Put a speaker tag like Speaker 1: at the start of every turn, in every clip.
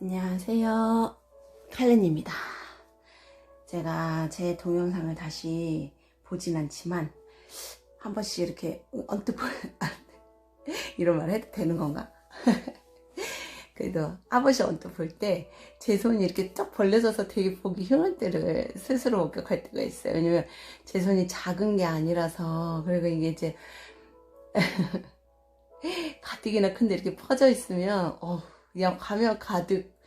Speaker 1: 안녕하세요, 칼렌입니다. 제가 제 동영상을 다시 보진 않지만 한 번씩 이렇게 언뜻 이런 말 해도 되는 건가? 그래도 한 번씩 언뜻 볼 때 제 손이 이렇게 쫙 벌려져서 되게 보기 흉할 때를 스스로 목격할 때가 있어요. 왜냐면 제 손이 작은 게 아니라서. 그리고 이게 이제 가뜩이나 큰데 이렇게 퍼져 있으면 그냥 가면 가득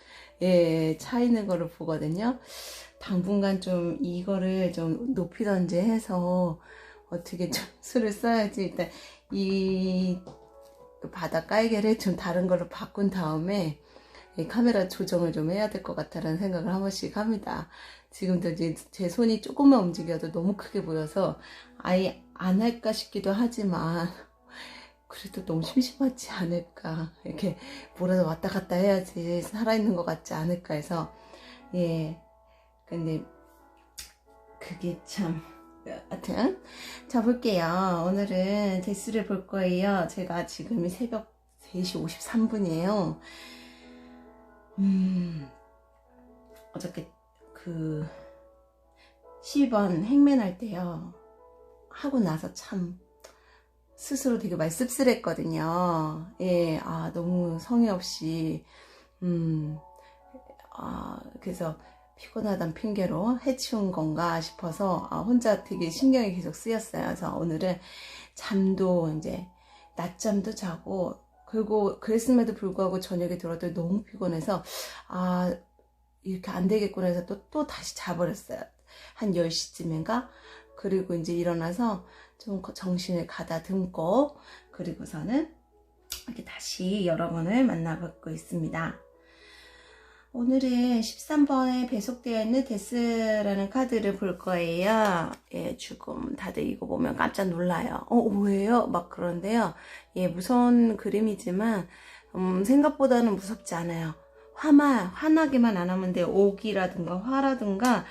Speaker 1: 차 있는 거를 보거든요. 당분간 좀 이거를 좀 높이던지 해서 어떻게 좀 수를 써야지. 일단 이 바닥 깔개를 좀 다른 걸로 바꾼 다음에 카메라 조정을 좀 해야 될 것 같다라는 생각을 한 번씩 합니다. 지금도 이제 제 손이 조금만 움직여도 너무 크게 보여서 아예 안 할까 싶기도 하지만 그래도 너무 심심하지 않을까, 이렇게 뭐라도 왔다 갔다 해야지 살아있는 것 같지 않을까 해서. 근데 그게 참, 하여튼 자, 볼게요. 오늘은 데스를 볼 거예요. 제가 지금이 새벽 3시 53분이에요 어저께 그 12번 행맨 할 때요, 하고 나서 참 스스로 되게 많이 씁쓸했거든요. 너무 성의 없이, 그래서 피곤하단 핑계로 해치운 건가 싶어서 혼자 되게 신경이 계속 쓰였어요. 그래서 오늘은 잠도 이제 낮잠도 자고, 그리고 그랬음에도 불구하고 저녁에 들어도 너무 피곤해서 이렇게 안 되겠구나 해서 또 다시 자버렸어요. 한 10시쯤인가? 그리고 이제 일어나서 좀 정신을 가다듬고, 그리고서는 이렇게 다시 여러분을 만나뵙고 있습니다. 오늘은 13번에 배속되어 있는 데스라는 카드를 볼 거예요. 지금 다들 이거 보면 깜짝 놀라요. 뭐예요? 막 그런데요. 무서운 그림이지만 생각보다는 무섭지 않아요. 화나기만 안 하면 돼요. 오기라든가 화라든가.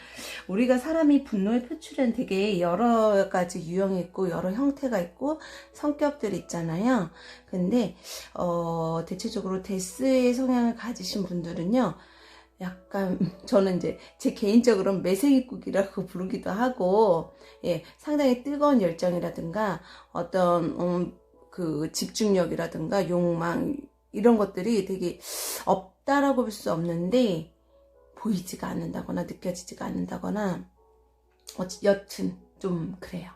Speaker 1: 우리가 사람이 분노의 표출은 되게 여러 가지 유형이 있고 여러 형태가 있고 성격들이 있잖아요. 근데 대체적으로 데스의 성향을 가지신 분들은요, 약간 저는 이제 제 개인적으로는 매생이국이라고 부르기도 하고, 상당히 뜨거운 열정이라든가 어떤 그 집중력이라든가 욕망, 이런 것들이 되게 없다라고 볼 수 없는데 보이지가 않는다거나 느껴지지가 않는다거나, 여튼 좀 그래요.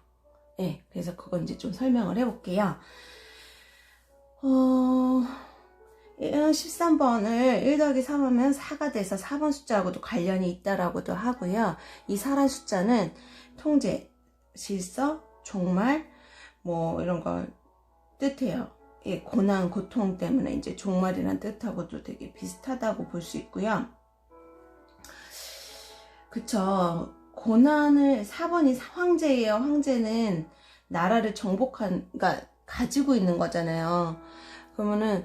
Speaker 1: 그래서 그건 이제 좀 설명을 해볼게요. 13번을 1-3 하면 4가 돼서 4번 숫자하고도 관련이 있다라고도 하고요. 이 4란 숫자는 통제, 질서, 종말, 뭐 이런 걸 뜻해요. 고난, 고통 때문에 이제 종말이란 뜻하고도 되게 비슷하다고 볼 수 있고요. 그쵸. 고난을, 4번이 황제예요. 황제는 나라를 그러니까 가지고 있는 거잖아요. 그러면은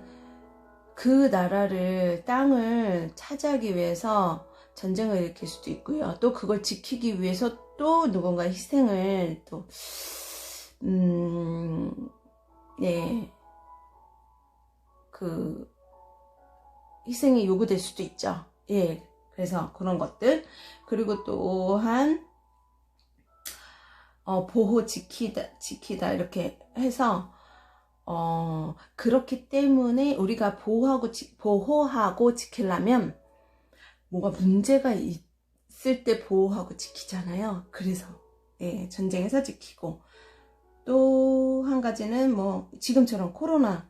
Speaker 1: 그 나라를, 땅을 차지하기 위해서 전쟁을 일으킬 수도 있고요. 또 그걸 지키기 위해서 또 누군가 희생을 그 희생이 요구될 수도 있죠. 그래서 그런 것들. 그리고 또한 보호, 지키다 이렇게 해서 그렇기 때문에 우리가 보호하고 지키려면 뭐가 문제가 있을 때 보호하고 지키잖아요. 그래서 전쟁에서 지키고, 또 한 가지는 뭐 지금처럼 코로나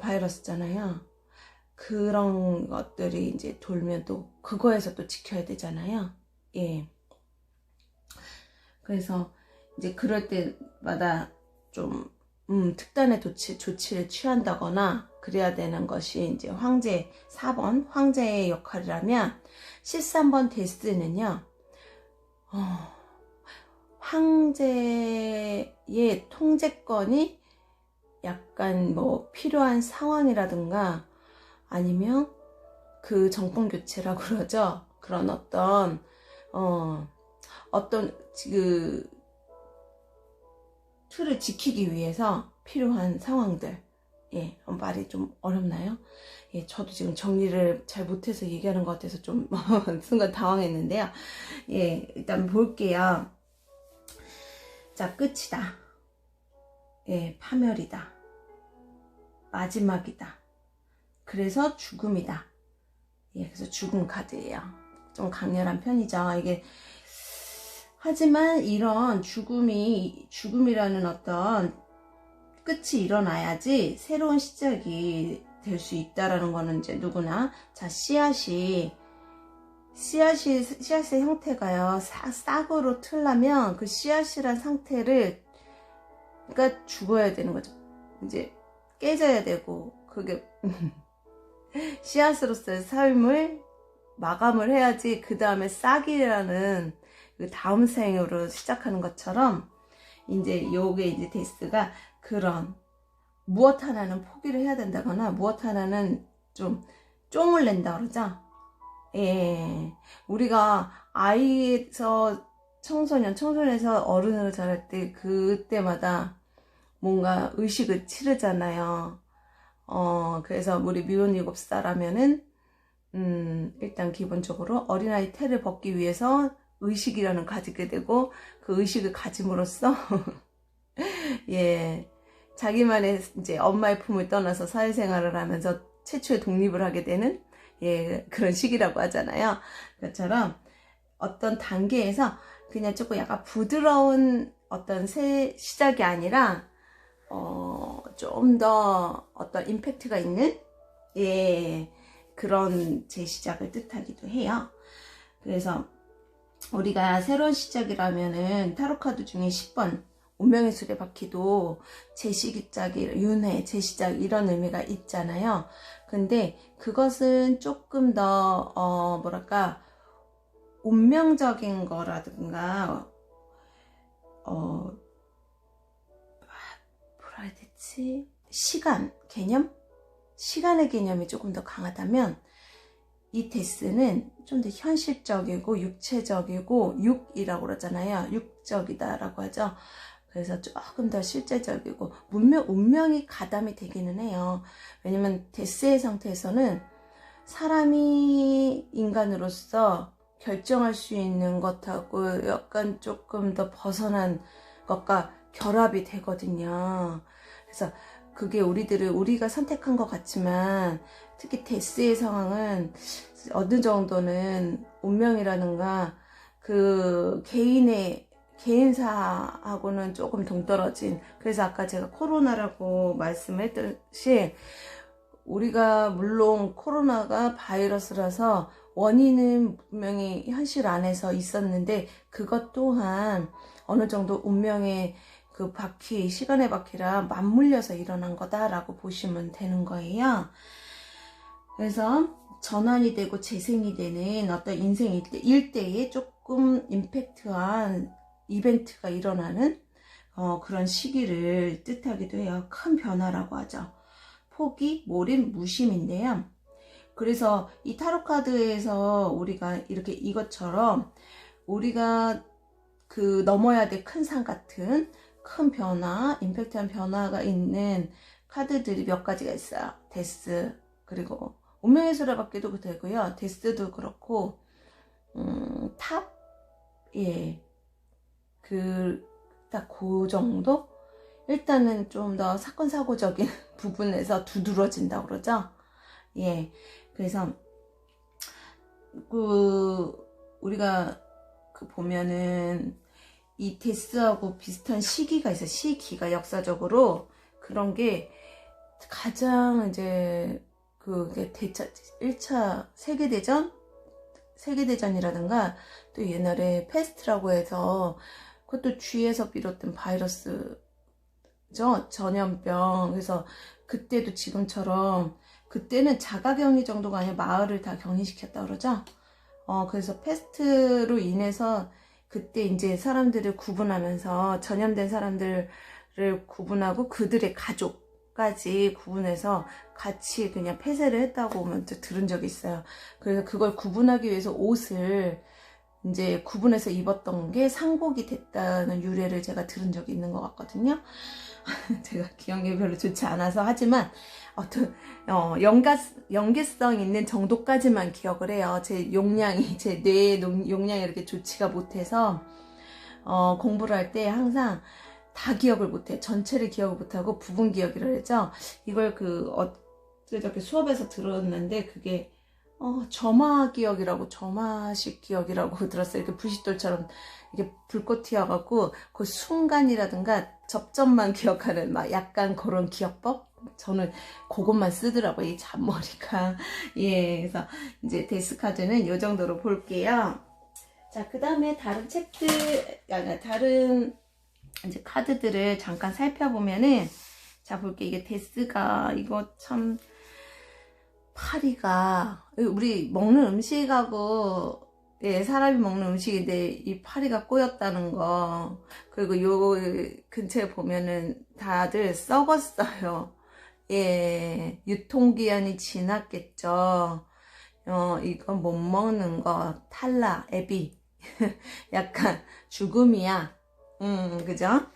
Speaker 1: 바이러스잖아요. 그런 것들이 이제 돌면 또 그거에서 또 지켜야 되잖아요. 그래서 이제 그럴 때마다 좀 특단의 조치를 취한다거나 그래야 되는 것이 이제 황제, 4번 황제의 역할이라면, 13번 데스는요, 황제의 통제권이 약간 뭐 필요한 상황이라든가, 아니면 그 정권 교체라고 그러죠. 그런 어떤 그 틀을 지키기 위해서 필요한 상황들. 말이 좀 어렵나요? 예, 저도 지금 정리를 잘 못해서 얘기하는 것 같아서 좀 순간 당황했는데요. 예, 일단 볼게요. 자, 끝이다. 예, 파멸이다. 마지막이다. 그래서 죽음이다. 예, 그래서 죽음 카드예요. 좀 강렬한 편이죠. 이게 하지만 이런 죽음이라는 어떤 끝이 일어나야지 새로운 시작이 될 수 있다라는 거는 이제 누구나. 자, 씨앗의 형태가요, 싹으로 틀려면 그 씨앗이란 상태를, 그러니까 죽어야 되는 거죠. 이제 깨져야 되고, 그게 씨앗으로서의 삶을 마감을 해야지 그 다음에 싹이라는 그 다음 생으로 시작하는 것처럼, 이제 요게 이제 데스가 그런 무엇 하나는 포기를 해야 된다거나 무엇 하나는 좀 쫑을 낸다 그러죠. 예, 우리가 아이에서 청소년에서 어른으로 자랄 때 그때마다 뭔가 의식을 치르잖아요. 그래서 우리 미혼 7살 하면은 일단 기본적으로 어린아이 태를 벗기 위해서 의식이라는 가지게 되고, 그 의식을 가짐으로써 예, 자기만의 이제 엄마의 품을 떠나서 사회생활을 하면서 최초의 독립을 하게 되는, 예, 그런 시기라고 하잖아요. 그것처럼 어떤 단계에서 그냥 조금 약간 부드러운 어떤 새 시작이 아니라 좀 더 어떤 임팩트가 있는, 예, 그런 재시작을 뜻하기도 해요. 그래서 우리가 새로운 시작이라면은 타로카드 중에 10번 운명의 수레바퀴도 재시작이, 윤회, 재시작 이런 의미가 있잖아요. 근데 그것은 조금 더 뭐랄까 운명적인 거라든가 뭐라 해야 되지? 시간 개념? 시간의 개념이 조금 더 강하다면 이 데스는 좀 더 현실적이고 육체적이고, 육이라고 그러잖아요. 육적이다라고 하죠. 그래서 조금 더 실제적이고 운명이 가담이 되기는 해요. 왜냐면 데스의 상태에서는 사람이 인간으로서 결정할 수 있는 것하고 약간 조금 더 벗어난 것과 결합이 되거든요. 그래서 그게 우리가 선택한 것 같지만, 특히 데스의 상황은 어느 정도는 운명이라든가 그 개인사하고는 조금 동떨어진, 그래서 아까 제가 코로나라고 말씀했듯이, 우리가 물론 코로나가 바이러스라서 원인은 분명히 현실 안에서 있었는데, 그것 또한 어느 정도 운명의 그 바퀴, 시간의 바퀴랑 맞물려서 일어난 거다라고 보시면 되는 거예요. 그래서 전환이 되고 재생이 되는 어떤 인생 일대에 조금 임팩트한 이벤트가 일어나는 그런 시기를 뜻하기도 해요. 큰 변화라고 하죠. 포기, 몰입, 무심인데요. 그래서 이 타로카드에서 우리가 이렇게 이것처럼 우리가 그 넘어야 될 큰 산 같은 큰 변화, 임팩트한 변화가 있는 카드들이 몇 가지가 있어요. 데스, 그리고 운명의 수레바퀴도 되고요. 데스도 그렇고, 탑, 예, 딱 그 정도? 일단은 좀 더 사건 사고적인 부분에서 두드러진다고 그러죠. 예, 그래서 우리가 보면은 이 데스하고 비슷한 시기가 있어요. 시기가 역사적으로 그런 게 가장 이제 그게 1차 세계대전이라든가, 또 옛날에 패스트라고 해서 그것도 쥐에서 비롯된 바이러스죠. 전염병. 그래서 그때도 지금처럼, 그때는 자가격리 정도가 아니라 마을을 다 격리시켰다 그러죠. 그래서 패스트로 인해서 그때 이제 사람들을 구분하면서, 전염된 사람들을 구분하고 그들의 가족까지 구분해서 같이 그냥 폐쇄를 했다고 들은 적이 있어요. 그래서 그걸 구분하기 위해서 옷을 이제 구분해서 입었던 게 상복이 됐다는 유래를 제가 들은 적이 있는 것 같거든요. 제가 기억력이 별로 좋지 않아서 하지만 어떤 연계성 있는 정도까지만 기억을 해요. 제 용량이 제 뇌의 용량이 이렇게 좋지가 못해서 공부를 할 때 항상 다 기억을 못해. 전체를 기억을 못하고 부분 기억이라 하죠. 이걸 어저께 수업에서 들었는데 그게 점화 기억이라고, 점화식 기억이라고 들었어요. 이렇게 불싯돌처럼 이게 불꽃 튀어갖고 그 순간이라든가 접점만 기억하는 막 약간 그런 기억법? 저는 그것만 쓰더라고요. 이 잔머리가. 예, 그래서 이제 데스카드는 이 정도로 볼게요. 자, 그 다음에 다른 책들, 다른 이제 카드들을 잠깐 살펴보면은, 자, 볼게. 이게 데스가, 이거 참, 파리가, 우리 먹는 음식하고, 예, 사람이 먹는 음식인데, 이 파리가 꼬였다는 거, 그리고 요 근처에 보면은 다들 썩었어요. 예, 유통기한이 지났겠죠. 이건 못 먹는 거, 탈락, 애비. 약간 죽음이야. 그죠?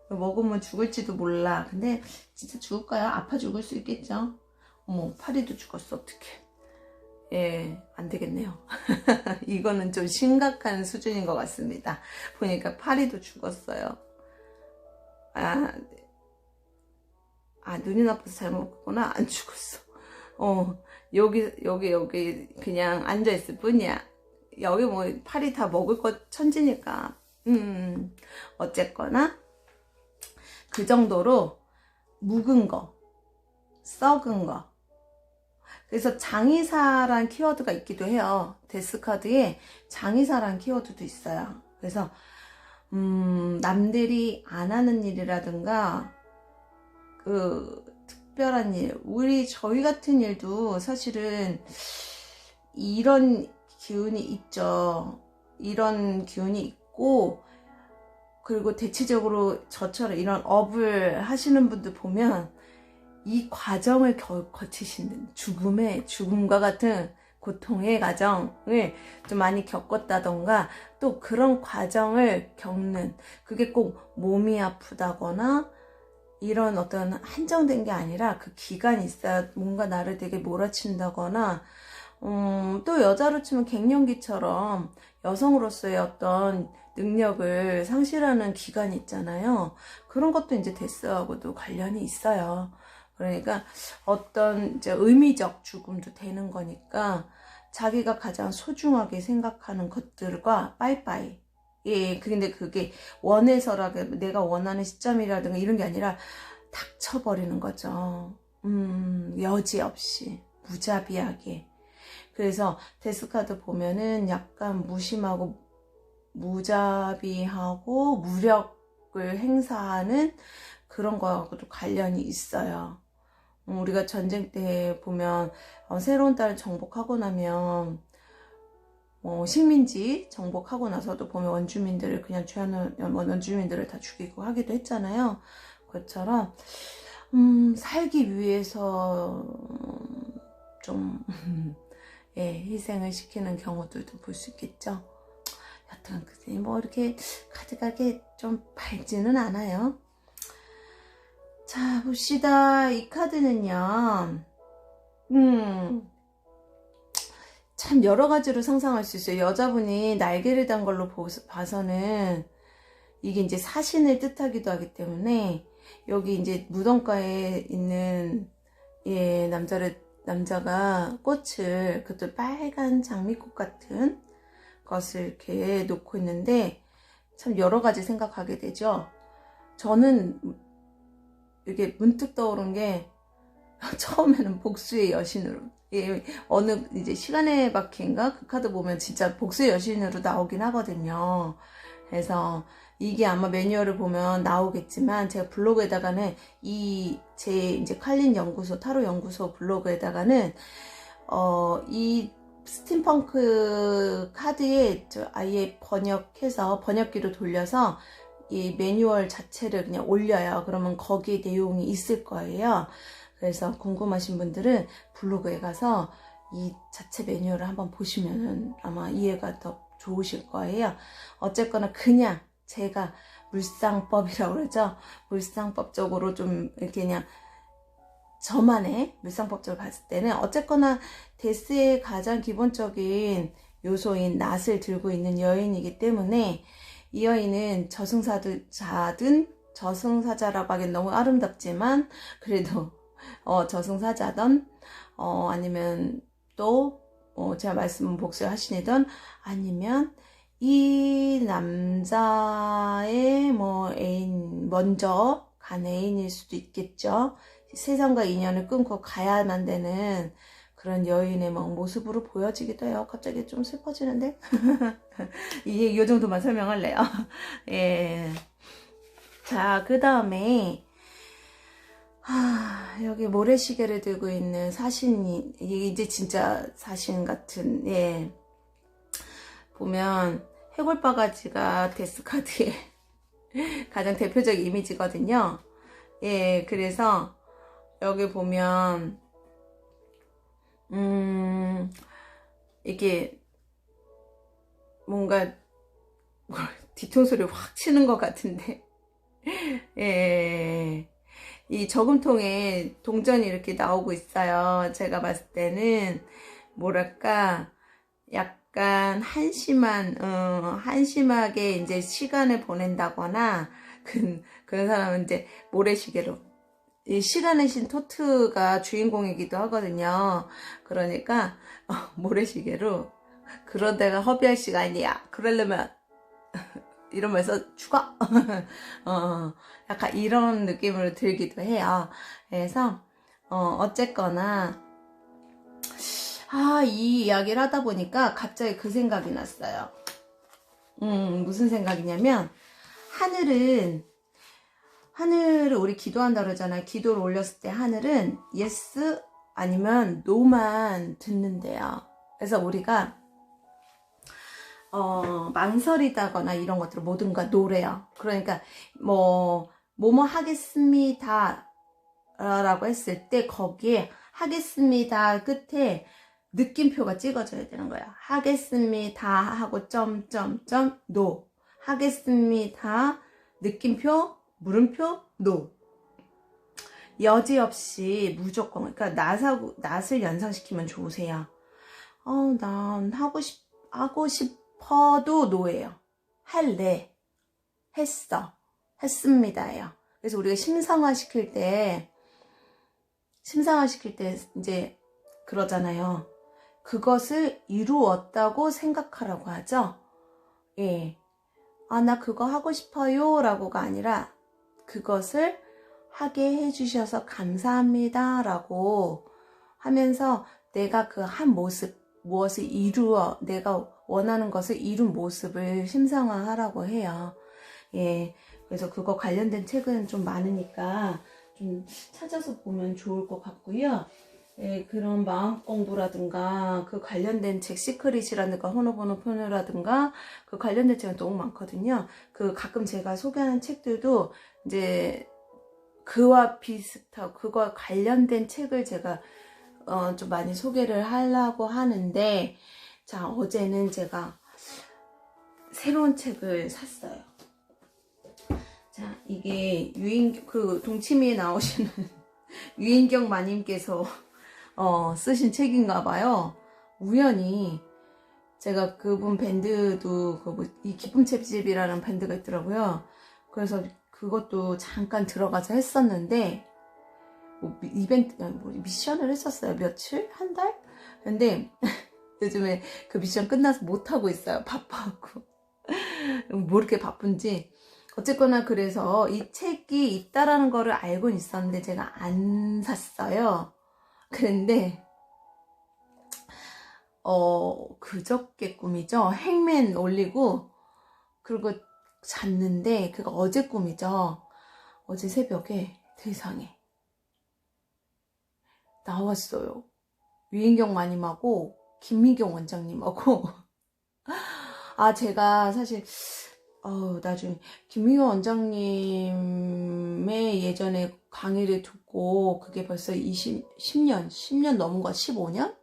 Speaker 1: 먹으면 죽을지도 몰라. 근데 진짜 죽을까요? 아파 죽을 수 있겠죠? 어머, 파리도 죽었어. 어떡해. 예, 안 되겠네요. 이거는 좀 심각한 수준인 것 같습니다. 보니까 파리도 죽었어요. 눈이 나빠서 잘못 봤구나. 안 죽었어. 여기 그냥 앉아있을 뿐이야. 여기 뭐 파리 다 먹을 것 천지니까. 어쨌거나 그 정도로 묵은 거, 썩은 거. 그래서 장의사란 키워드가 있기도 해요. 데스카드에 장의사란 키워드도 있어요. 그래서 남들이 안 하는 일이라든가 특별한 일, 저희 같은 일도 사실은 이런 기운이 있죠. 이런 기운이 있고, 그리고 대체적으로 저처럼 이런 업을 하시는 분들 보면 이 과정을 거치시는 죽음과 같은 고통의 과정을 좀 많이 겪었다던가, 또 그런 과정을 겪는, 그게 꼭 몸이 아프다거나 이런 어떤 한정된 게 아니라 그 기간이 있어야 뭔가 나를 되게 몰아친다거나, 또 여자로 치면 갱년기처럼 여성으로서의 어떤 능력을 상실하는 기간이 있잖아요. 그런 것도 이제 데스하고도 관련이 있어요. 그러니까 어떤 이제 의미적 죽음도 되는 거니까 자기가 가장 소중하게 생각하는 것들과 빠이빠이. 예, 근데 그게 원해서라도 내가 원하는 시점이라든가 이런 게 아니라 닥쳐버리는 거죠. 여지없이 무자비하게. 그래서 데스카드 보면은 약간 무심하고 무자비하고 무력을 행사하는 그런 거하고도 관련이 있어요. 우리가 전쟁 때 보면 새로운 딸을 정복하고 나면 식민지 정복하고 나서도 보면 원주민들을 그냥 죄하는 원주민들을 다 죽이고 하기도 했잖아요. 그것처럼 살기 위해서 좀 예, 희생을 시키는 경우들도 볼 수 있겠죠. 여튼 뭐 이렇게 카드가 좀 밝지는 않아요. 자, 봅시다. 이 카드는요, 참 여러 가지로 상상할 수 있어요. 여자분이 날개를 단 걸로 봐서는 이게 이제 사신을 뜻하기도 하기 때문에, 여기 이제 무덤가에 있는 예, 남자가 꽃을, 그것도 빨간 장미꽃 같은 것을 이렇게 놓고 있는데, 참 여러 가지 생각하게 되죠. 저는 이게 문득 떠오른 게, 처음에는 복수의 여신으로, 예, 어느 이제 시간의 바퀴인가 그 카드 보면 진짜 복수의 여신으로 나오긴 하거든요. 그래서 이게 아마 매뉴얼을 보면 나오겠지만, 제가 블로그에다가는 제 이제 칼린 연구소, 타로 연구소 블로그에다가는 이 스팀펑크 카드에 아예 번역기로 돌려서 이 매뉴얼 자체를 그냥 올려요. 그러면 거기에 내용이 있을 거예요. 그래서 궁금하신 분들은 블로그에 가서 이 자체 매뉴얼을 한번 보시면 아마 이해가 더 좋으실 거예요. 어쨌거나 그냥 제가 물상법이라고 그러죠. 물상법적으로 좀 이렇게 그냥 저만의 물상법적으로 봤을 때는 어쨌거나 데스의 가장 기본적인 요소인 낫을 들고 있는 여인이기 때문에 이 여인은 저승사자든 저승사자라고 하기엔 너무 아름답지만 그래도 저승사자든 아니면 또 제가 말씀 복수하시니든 아니면 이 남자의 뭐 애인 먼저 간 애인일 수도 있겠죠. 세상과 인연을 끊고 가야만 되는 그런 여인의 뭐 모습으로 보여지기도 해요. 갑자기 좀 슬퍼지는데 이게 요 정도만 설명할래요. 예. 자, 그 다음에 여기 모래시계를 들고 있는 사신이 이게 이제 진짜 사신 같은 예. 보면 해골바가지가 데스카드의 가장 대표적 이미지거든요. 예, 그래서 여기 보면 이게 뭔가 뒤통수를 확 치는 것 같은데 예, 이 저금통에 동전이 이렇게 나오고 있어요. 제가 봤을 때는 뭐랄까 약간 한심하게 이제 시간을 보낸다거나 그런 사람은 이제 모래시계로 이 시간의 신 토트가 주인공이기도 하거든요. 그러니까 모래시계로 그런 데가 허비할 시간이야. 그러려면 이러면서 죽어. 약간 이런 느낌으로 들기도 해요. 그래서 어쨌거나 이 이야기를 하다 보니까 갑자기 그 생각이 났어요. 무슨 생각이냐면 하늘을 우리 기도한다 그러잖아요. 기도를 올렸을 때 하늘은 yes 아니면 no만 듣는데요. 그래서 우리가 망설이다거나 이런 것들을 모든가 노래요. 그러니까 뭐뭐 하겠습니다 라고 했을 때 거기에 하겠습니다 끝에 느낌표가 찍어져야 되는 거예요. 하겠습니다 하고 점점점 노 하겠습니다 느낌표 물음표 노 여지없이 무조건 그러니까 낫을 연상시키면 좋으세요. 난 하고 싶어도 노예요. 할래 했어 했습니다예요. 그래서 우리가 심상화시킬 때 이제 그러잖아요. 그것을 이루었다고 생각하라고 하죠. 예. 나 그거 하고 싶어요 라고가 아니라 그것을 하게 해주셔서 감사합니다 라고 하면서 내가 그 한 모습 무엇을 내가 원하는 것을 이룬 모습을 심상화하라고 해요. 예. 그래서 그거 관련된 책은 좀 많으니까 좀 찾아서 보면 좋을 것 같고요. 예, 그런 마음 공부라든가 그 관련된 책 시크릿이라든가 호노보노포노라든가 그 관련된 책은 너무 많거든요. 가끔 제가 소개하는 책들도 이제 그와 비슷하고 그와 관련된 책을 제가 좀 많이 소개를 하려고 하는데 자 어제는 제가 새로운 책을 샀어요. 자 이게 동치미에 나오시는 유인경 마님께서 쓰신 책인가 봐요. 우연히 제가 그분 밴드도 이 기쁨채집이라는 밴드가 있더라고요. 그래서 그것도 잠깐 들어가서 했었는데 이벤트 미션을 했었어요. 며칠? 한 달? 근데 요즘에 그 미션 끝나서 못하고 있어요. 바빠갖고 뭐 이렇게 바쁜지 어쨌거나 그래서 이 책이 있다라는 거를 알고는 있었는데 제가 안 샀어요. 그런데 그저께 꿈이죠. 행맨 올리고 그리고 잤는데 그거 어제 꿈이죠. 어제 새벽에 세상에 나왔어요. 유인경 마님하고 김미경 원장님하고 제가 사실 나중에 김미경 원장님의 예전에 강의를 듣고 그게 벌써 10년 넘은 거 15년?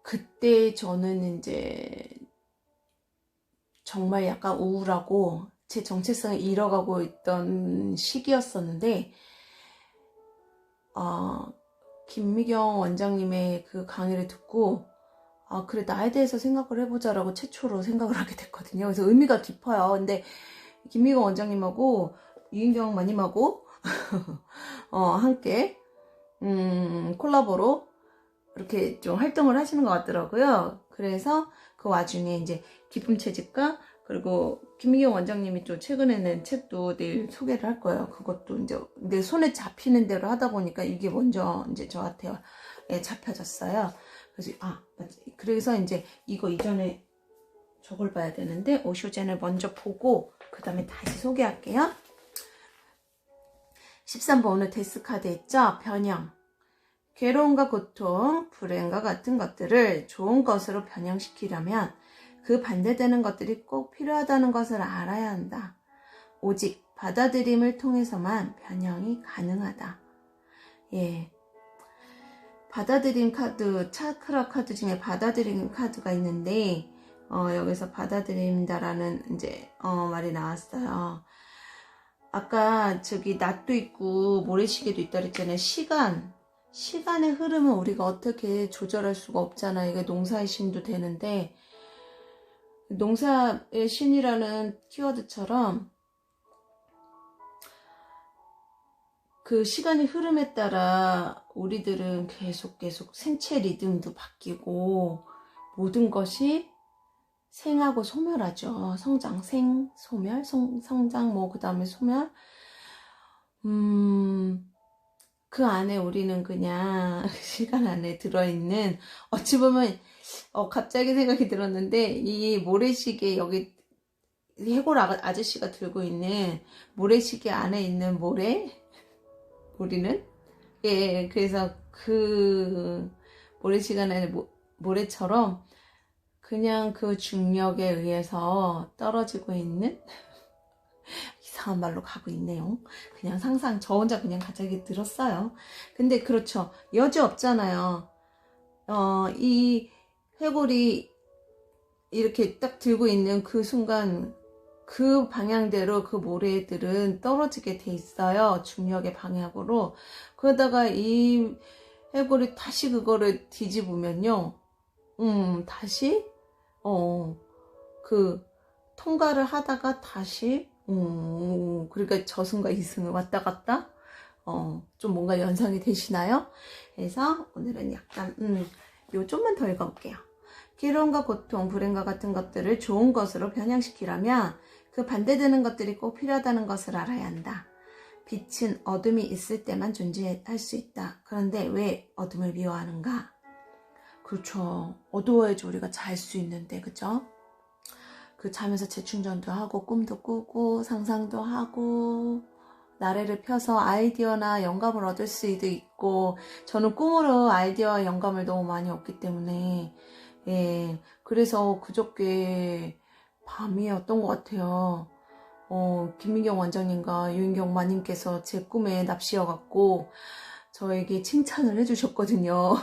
Speaker 1: 그때 저는 이제 정말 약간 우울하고 제 정체성을 잃어가고 있던 시기였었는데, 김미경 원장님의 그 강의를 듣고, 그래, 나에 대해서 생각을 해보자라고 최초로 생각을 하게 됐거든요. 그래서 의미가 깊어요. 근데 김미경 원장님하고 유인경 마님하고 함께 콜라보로 이렇게 좀 활동을 하시는 것 같더라고요. 그래서 그 와중에 이제 기쁨 채집가, 그리고 김미경 원장님이 또 최근에 낸 책도 내일 소개를 할 거예요. 그것도 이제 내 손에 잡히는 대로 하다 보니까 이게 먼저 이제 저한테 잡혀졌어요. 그래서 이제 이거 이전에 저걸 봐야 되는데, 오쇼젠을 먼저 보고 그 다음에 다시 소개할게요. 13번 오늘 데스카드 있죠? 변형. 괴로움과 고통, 불행과 같은 것들을 좋은 것으로 변형시키려면 그 반대되는 것들이 꼭 필요하다는 것을 알아야 한다. 오직 받아들임을 통해서만 변형이 가능하다. 예. 받아들임 카드, 차크라 카드 중에 받아들임 카드가 있는데, 여기서 받아들인다라는 이제, 말이 나왔어요. 아까 저기 낫도 있고 모래시계도 있다 그랬잖아요. 시간의 흐름은 우리가 어떻게 조절할 수가 없잖아요. 이게 농사의 신도 되는데, 농사의 신이라는 키워드처럼 그 시간의 흐름에 따라 우리들은 계속 생체 리듬도 바뀌고 모든 것이 생하고 소멸하죠. 성장, 생, 소멸, 성장, 그 다음에 소멸. 그 안에 우리는 그냥 시간 안에 들어있는, 어찌 보면, 갑자기 생각이 들었는데, 이 모래시계 여기 해골 아저씨가 들고 있는 모래시계 안에 있는 우리는? 예, 그래서 그 모래시계 안에 모래처럼 그냥 그 중력에 의해서 떨어지고 있는 이상한 말로 가고 있네요. 그냥 상상, 저 혼자 그냥 갑자기 들었어요. 근데 그렇죠. 여지 없잖아요. 이 해골이 이렇게 딱 들고 있는 그 순간 그 방향대로 그 모래들은 떨어지게 돼 있어요. 중력의 방향으로. 그러다가 이 해골이 다시 그거를 뒤집으면요. 다시 그 통과를 하다가 다시 그러니까 저승과 이승을 왔다 갔다 좀 뭔가 연상이 되시나요? 그래서 오늘은 약간 요 좀만 더 읽어볼게요. 괴로움과 고통, 불행과 같은 것들을 좋은 것으로 변형시키려면 그 반대되는 것들이 꼭 필요하다는 것을 알아야 한다. 빛은 어둠이 있을 때만 존재할 수 있다. 그런데 왜 어둠을 미워하는가? 그렇죠. 어두워야지 우리가 잘 수 있는데, 그죠? 그 자면서 재충전도 하고 꿈도 꾸고 상상도 하고 나래를 펴서 아이디어나 영감을 얻을 수도 있고, 저는 꿈으로 아이디어와 영감을 너무 많이 얻기 때문에 예, 그래서 그저께 밤이었던 것 같아요. 김민경 원장님과 유인경 마님께서 제 꿈에 납시여갖고 저에게 칭찬을 해주셨거든요.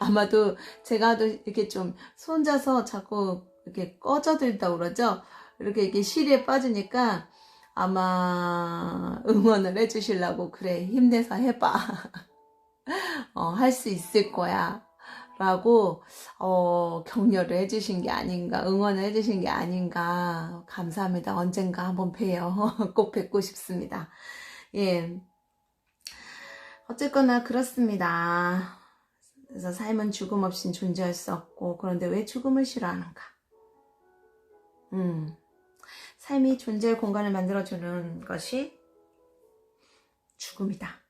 Speaker 1: 아마도 제가 이렇게 좀 손자서 자꾸 이렇게 꺼져들다 그러죠. 이렇게 실에 빠지니까 아마 응원을 해주시려고, 그래, 힘내서 해봐. 할 수 있을 거야. 라고 격려를 해주신 게 아닌가, 응원을 해주신 게 아닌가. 감사합니다. 언젠가 한번 봬요. 꼭 뵙고 싶습니다. 예, 어쨌거나 그렇습니다. 그래서 삶은 죽음 없인 존재할 수 없고, 그런데 왜 죽음을 싫어하는가? 삶이 존재의 공간을 만들어주는 것이 죽음이다.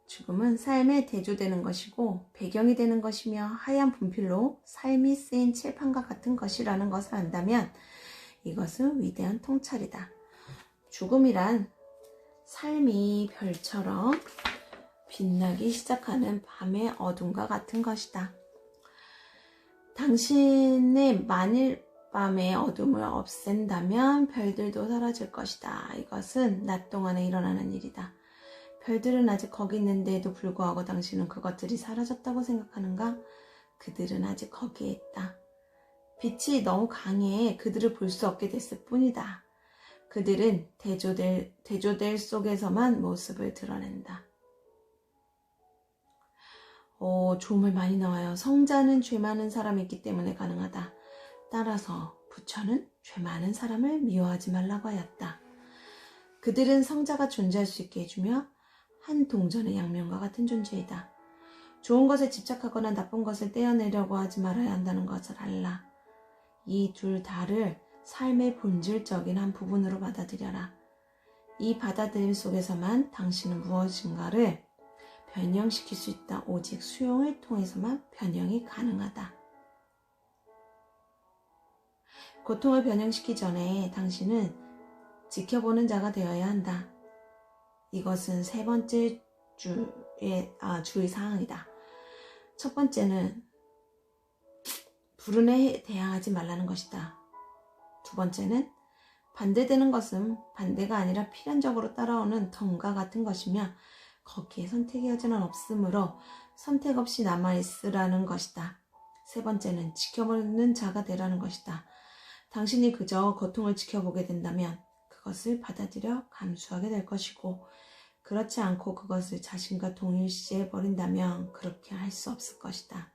Speaker 1: 죽음은 삶에 대조되는 것이고 배경이 되는 것이며 하얀 분필로 삶이 쓰인 칠판과 같은 것이라는 것을 안다면 이것은 위대한 통찰이다. 죽음이란 삶이 별처럼 빛나기 시작하는 밤의 어둠과 같은 것이다. 당신의 만일 밤의 어둠을 없앤다면 별들도 사라질 것이다. 이것은 낮 동안에 일어나는 일이다. 별들은 아직 거기 있는데도 불구하고 당신은 그것들이 사라졌다고 생각하는가? 그들은 아직 거기에 있다. 빛이 너무 강해 그들을 볼 수 없게 됐을 뿐이다. 그들은 대조될 속에서만 모습을 드러낸다. 좋은 말 많이 나와요. 성자는 죄 많은 사람이 있기 때문에 가능하다. 따라서 부처는 죄 많은 사람을 미워하지 말라고 하였다. 그들은 성자가 존재할 수 있게 해주며 한 동전의 양면과 같은 존재이다. 좋은 것에 집착하거나 나쁜 것을 떼어내려고 하지 말아야 한다는 것을 알라. 이 둘 다를 삶의 본질적인 한 부분으로 받아들여라. 이 받아들임 속에서만 당신은 무엇인가를 변형시킬 수 있다. 오직 수용을 통해서만 변형이 가능하다. 고통을 변형시키기 전에 당신은 지켜보는 자가 되어야 한다. 이것은 세 번째 주의 사항이다. 첫 번째는 불운에 대항하지 말라는 것이다. 두 번째는 반대되는 것은 반대가 아니라 필연적으로 따라오는 덤과 같은 것이며 거기에 선택의 여지는 없으므로 선택 없이 남아있으라는 것이다. 세 번째는 지켜보는 자가 되라는 것이다. 당신이 그저 고통을 지켜보게 된다면 그것을 받아들여 감수하게 될 것이고 그렇지 않고 그것을 자신과 동일시해 버린다면 그렇게 할 수 없을 것이다.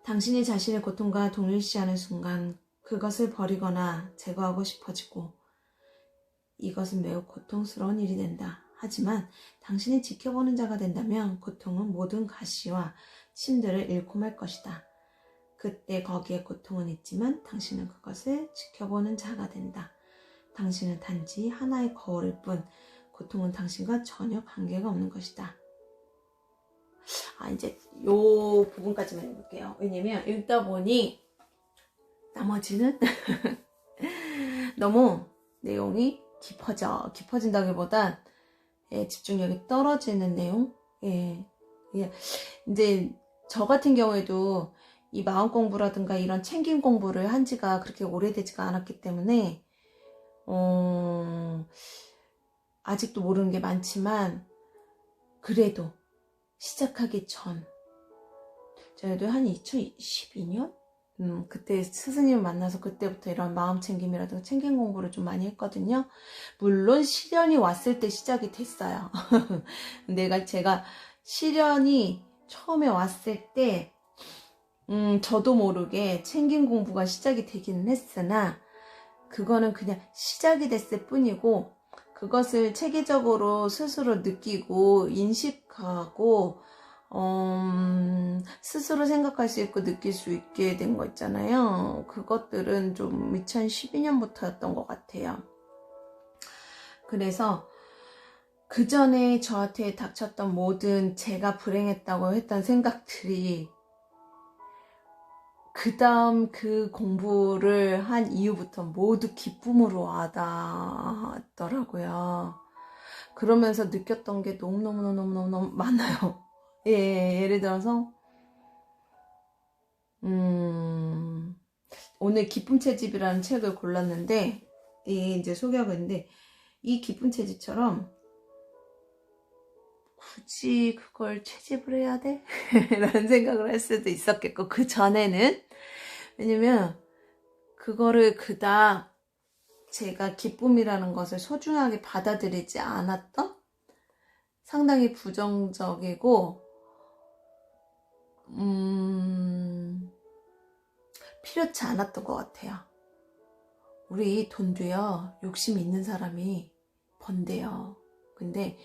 Speaker 1: 당신이 자신의 고통과 동일시하는 순간 그것을 버리거나 제거하고 싶어지고 이것은 매우 고통스러운 일이 된다. 하지만 당신이 지켜보는 자가 된다면 고통은 모든 가시와 침들을 잃고 말 것이다. 그때 거기에 고통은 있지만 당신은 그것을 지켜보는 자가 된다. 당신은 단지 하나의 거울일 뿐 고통은 당신과 전혀 관계가 없는 것이다. 이제 요 부분까지만 해볼게요. 왜냐면 읽다 보니 나머지는 너무 내용이 깊어진다기보단 집중력이 떨어지는 내용. 이제 저 같은 경우에도 이 마음 공부라든가 이런 챙김 공부를 한 지가 그렇게 오래되지가 않았기 때문에 아직도 모르는 게 많지만 그래도 시작하기 전 저희도 한 2012년? 그때 스승님을 만나서 그때부터 이런 마음 챙김이라든가 챙김 공부를 좀 많이 했거든요. 물론 시련이 왔을 때 시작이 됐어요. 제가 시련이 처음에 왔을 때 저도 모르게 챙김 공부가 시작이 되기는 했으나 그거는 그냥 시작이 됐을 뿐이고 그것을 체계적으로 스스로 느끼고 인식하고 스스로 생각할 수 있고 느낄 수 있게 된 거 있잖아요. 그것들은 좀 2012년부터였던 것 같아요. 그래서 그 전에 저한테 닥쳤던 모든 제가 불행했다고 했던 생각들이 그 다음 그 공부를 한 이후부터 모두 기쁨으로 와닿더라고요. 그러면서 느꼈던 게 너무너무 많아요. 예를 들어서 오늘 기쁨 채집이라는 책을 골랐는데 이제 소개하고 있는데 이 기쁨 채집처럼 굳이 그걸 채집을 해야 돼? 라는 생각을 할 수도 있었겠고 그 전에는 왜냐면 그거를 그닥 제가 기쁨이라는 것을 소중하게 받아들이지 않았던 상당히 부정적이고 필요치 않았던 것 같아요. 우리 돈도요 욕심이 있는 사람이 번대요. 근데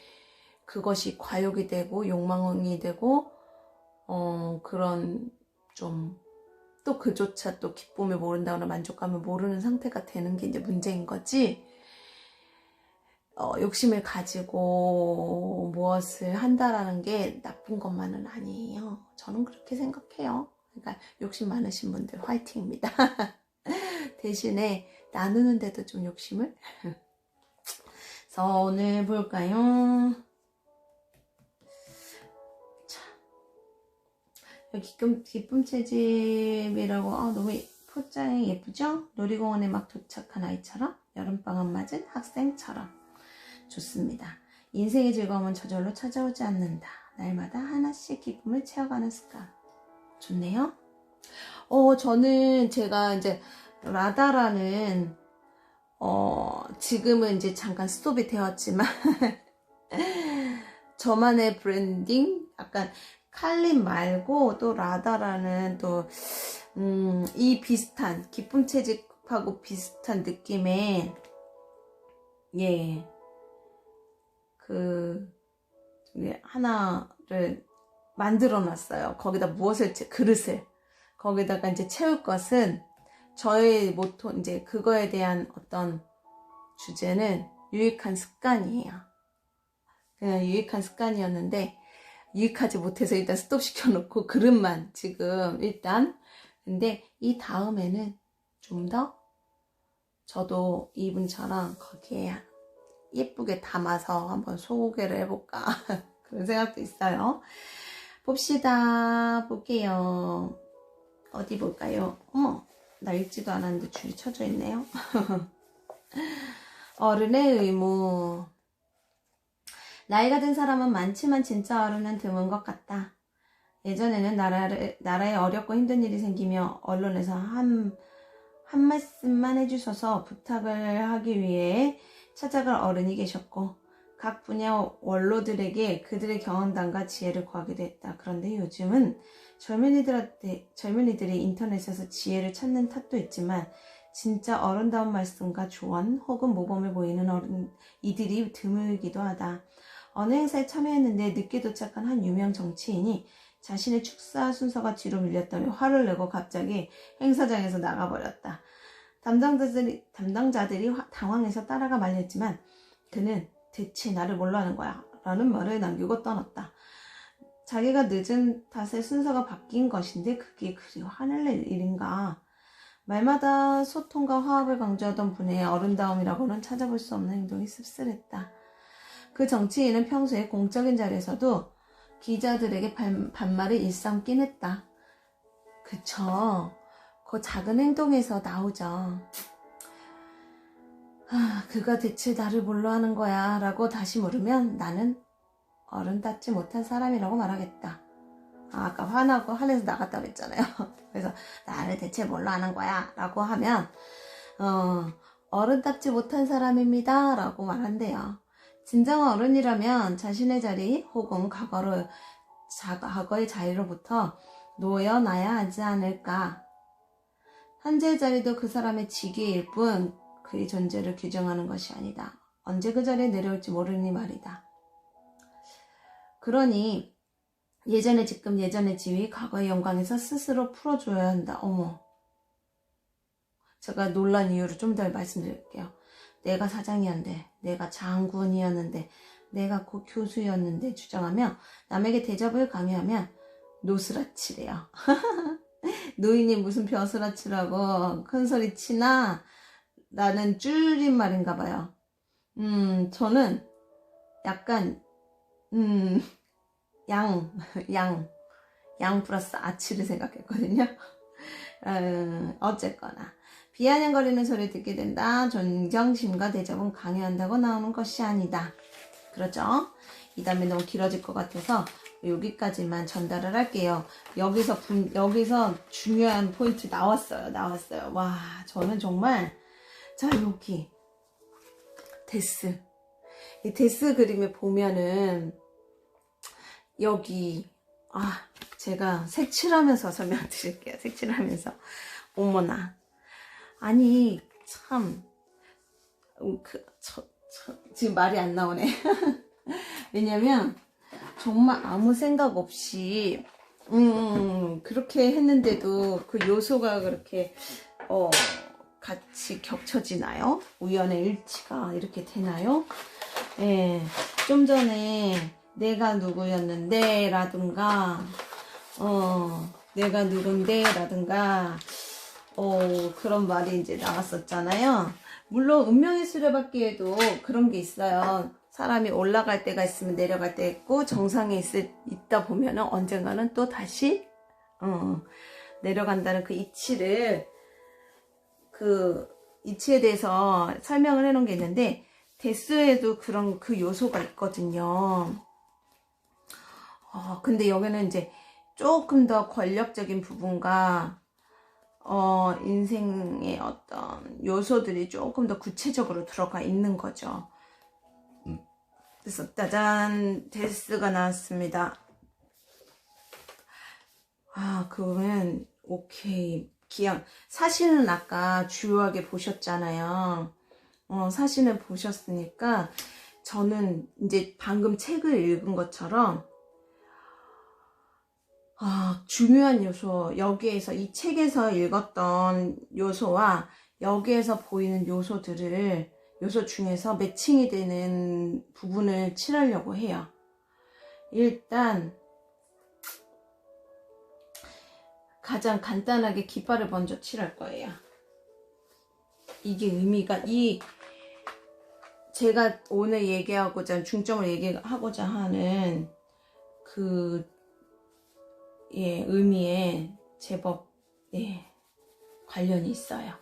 Speaker 1: 그것이 과욕이 되고 욕망이 되고 그런 좀 또 그조차 또 기쁨을 모른다거나 만족감을 모르는 상태가 되는 게 이제 문제인 거지. 욕심을 가지고 무엇을 한다라는 게 나쁜 것만은 아니에요. 저는 그렇게 생각해요. 그러니까 욕심 많으신 분들 화이팅입니다. 대신에 나누는데도 좀 욕심을. 그래서 오늘 볼까요? 기쁨 채집이라고 너무 포장이 예쁘죠? 놀이공원에 막 도착한 아이처럼 여름방학 맞은 학생처럼 좋습니다. 인생의 즐거움은 저절로 찾아오지 않는다. 날마다 하나씩 기쁨을 채워가는 습관. 좋네요. 저는 제가 이제 라다라는 지금은 이제 잠깐 스톱이 되었지만 저만의 브랜딩, 약간 칼림 말고 또 라다라는 또 이 비슷한 기쁨 채집하고 비슷한 느낌의 그 하나를 만들어 놨어요. 거기다 그릇을 거기다가 이제 채울 것은 저의 모토, 이제 그거에 대한 어떤 주제는 유익한 습관이에요. 그냥 유익한 습관이었는데 유익하지 못해서 일단 스톱 시켜놓고 그릇만 지금 일단. 근데 이 다음에는 좀 더 저도 이분처럼 거기에 예쁘게 담아서 한번 소개를 해볼까 그런 생각도 있어요. 봅시다. 볼게요. 어디 볼까요? 어머, 나 읽지도 않았는데 줄이 쳐져 있네요. 어른의 의무. 나이가 든 사람은 많지만 진짜 어른은 드문 것 같다. 예전에는 나라에 어렵고 힘든 일이 생기며 언론에서 한 말씀만 해주셔서 부탁을 하기 위해 찾아갈 어른이 계셨고 각 분야 원로들에게 그들의 경험담과 지혜를 구하기도 했다. 그런데 요즘은 젊은이들이 인터넷에서 지혜를 찾는 탓도 있지만 진짜 어른다운 말씀과 조언 혹은 모범을 보이는 어른이들이 드물기도 하다. 어느 행사에 참여했는데 늦게 도착한 한 유명 정치인이 자신의 축사 순서가 뒤로 밀렸다며 화를 내고 갑자기 행사장에서 나가버렸다. 담당자들이 당황해서 따라가 말렸지만 그는 대체 나를 뭘로 하는 거야? 라는 말을 남기고 떠났다. 자기가 늦은 탓에 순서가 바뀐 것인데 그게 그리 화낼 일인가? 말마다 소통과 화합을 강조하던 분의 어른다움이라고는 찾아볼 수 없는 행동이 씁쓸했다. 그 정치인은 평소에 공적인 자리에서도 기자들에게 반말을 일삼긴 했다. 그쵸. 그 작은 행동에서 나오죠. 그가 대체 나를 뭘로 하는 거야? 라고 다시 물으면 나는 어른답지 못한 사람이라고 말하겠다. 아까 화내서 나갔다고 했잖아요. 그래서 나를 대체 뭘로 하는 거야? 라고 하면 어른답지 못한 사람입니다. 라고 말한대요. 진정한 어른이라면 자신의 자리 혹은 과거의 자리로부터 놓여놔야 하지 않을까. 현재의 자리도 그 사람의 직위일 뿐 그의 존재를 규정하는 것이 아니다. 언제 그 자리에 내려올지 모르니 말이다. 그러니 예전의 직급, 예전의 지위, 과거의 영광에서 스스로 풀어줘야 한다. 어머. 제가 놀란 이유를 좀 더 말씀드릴게요. 내가 사장이었는데, 내가 장군이었는데, 내가 곧 교수였는데 주장하며 남에게 대접을 강요하면 노스라치래요. 노인이 무슨 벼스라치라고 큰소리 치나? 라는 줄임말인가 봐요. 저는 약간 양 플러스 아치를 생각했거든요. 어쨌거나 비아냥거리는 소리 듣게 된다. 존경심과 대접은 강요한다고 나오는 것이 아니다. 그렇죠? 이 다음에 너무 길어질 것 같아서 여기까지만 전달을 할게요. 여기서 중요한 포인트 나왔어요. 와, 저는 정말 자, 여기 데스. 이 데스 그림에 보면은 여기 제가 색칠하면서 설명드릴게요. 색칠하면서 어머나. 아니 참 지금 말이 안 나오네. 왜냐면 정말 아무 생각 없이 그렇게 했는데도 그 요소가 그렇게 같이 겹쳐지나요? 우연의 일치가 이렇게 되나요? 예, 좀 전에 내가 누구였는데 라든가 내가 누군데 라든가 그런 말이 이제 나왔었잖아요. 물론 운명의 수레바퀴에도 그런 게 있어요. 사람이 올라갈 때가 있으면 내려갈 때 있고 정상에 있다 보면은 언젠가는 또 다시 내려간다는 그 이치에 대해서 설명을 해놓은 게 있는데 데스에도 그런 그 요소가 있거든요. 근데 여기는 이제 조금 더 권력적인 부분과 인생의 어떤 요소들이 조금 더 구체적으로 들어가 있는 거죠. 그래서 짜잔, 데스가 나왔습니다. 그러면 오케이. 기억. 사실은 아까 주요하게 보셨잖아요. 사실은 보셨으니까 저는 이제 방금 책을 읽은 것처럼 중요한 요소, 여기에서 이 책에서 읽었던 요소와 여기에서 보이는 요소 중에서 매칭이 되는 부분을 칠하려고 해요. 일단 가장 간단하게 깃발을 먼저 칠할 거예요. 이게 의미가, 제가 오늘 얘기하고자, 중점을 얘기하고자 하는 의미에 제법, 관련이 있어요.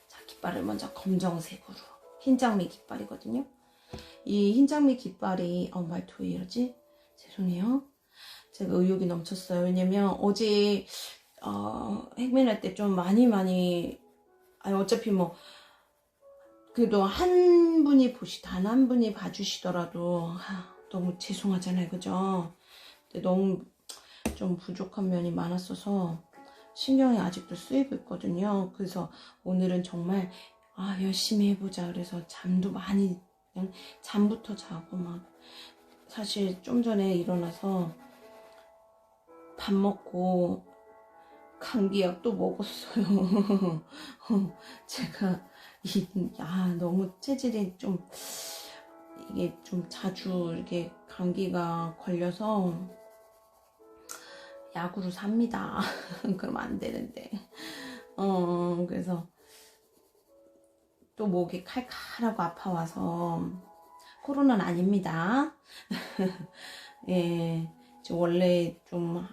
Speaker 1: 자, 깃발을 먼저 검정색으로. 흰장미 깃발이거든요. 이 흰장미 깃발이, 말도 왜 이러지? 죄송해요. 제가 의욕이 넘쳤어요. 왜냐면 어제, 핵맨할 때 좀 어차피 그래도 단 한 분이 봐주시더라도, 너무 죄송하잖아요. 그죠? 근데 너무 좀 부족한 면이 많았어서, 신경이 아직도 쓰이고 있거든요. 그래서 오늘은 정말, 열심히 해보자. 그래서 잠도 많이, 그냥 잠부터 자고 사실 좀 전에 일어나서 밥 먹고, 감기약 또 먹었어요. 제가 너무 체질이 이게 좀 자주 이렇게 감기가 걸려서 약으로 삽니다. 그러면 안 되는데. 그래서 또 목이 칼칼하고 아파와서 코로나는 아닙니다. 예, 원래 좀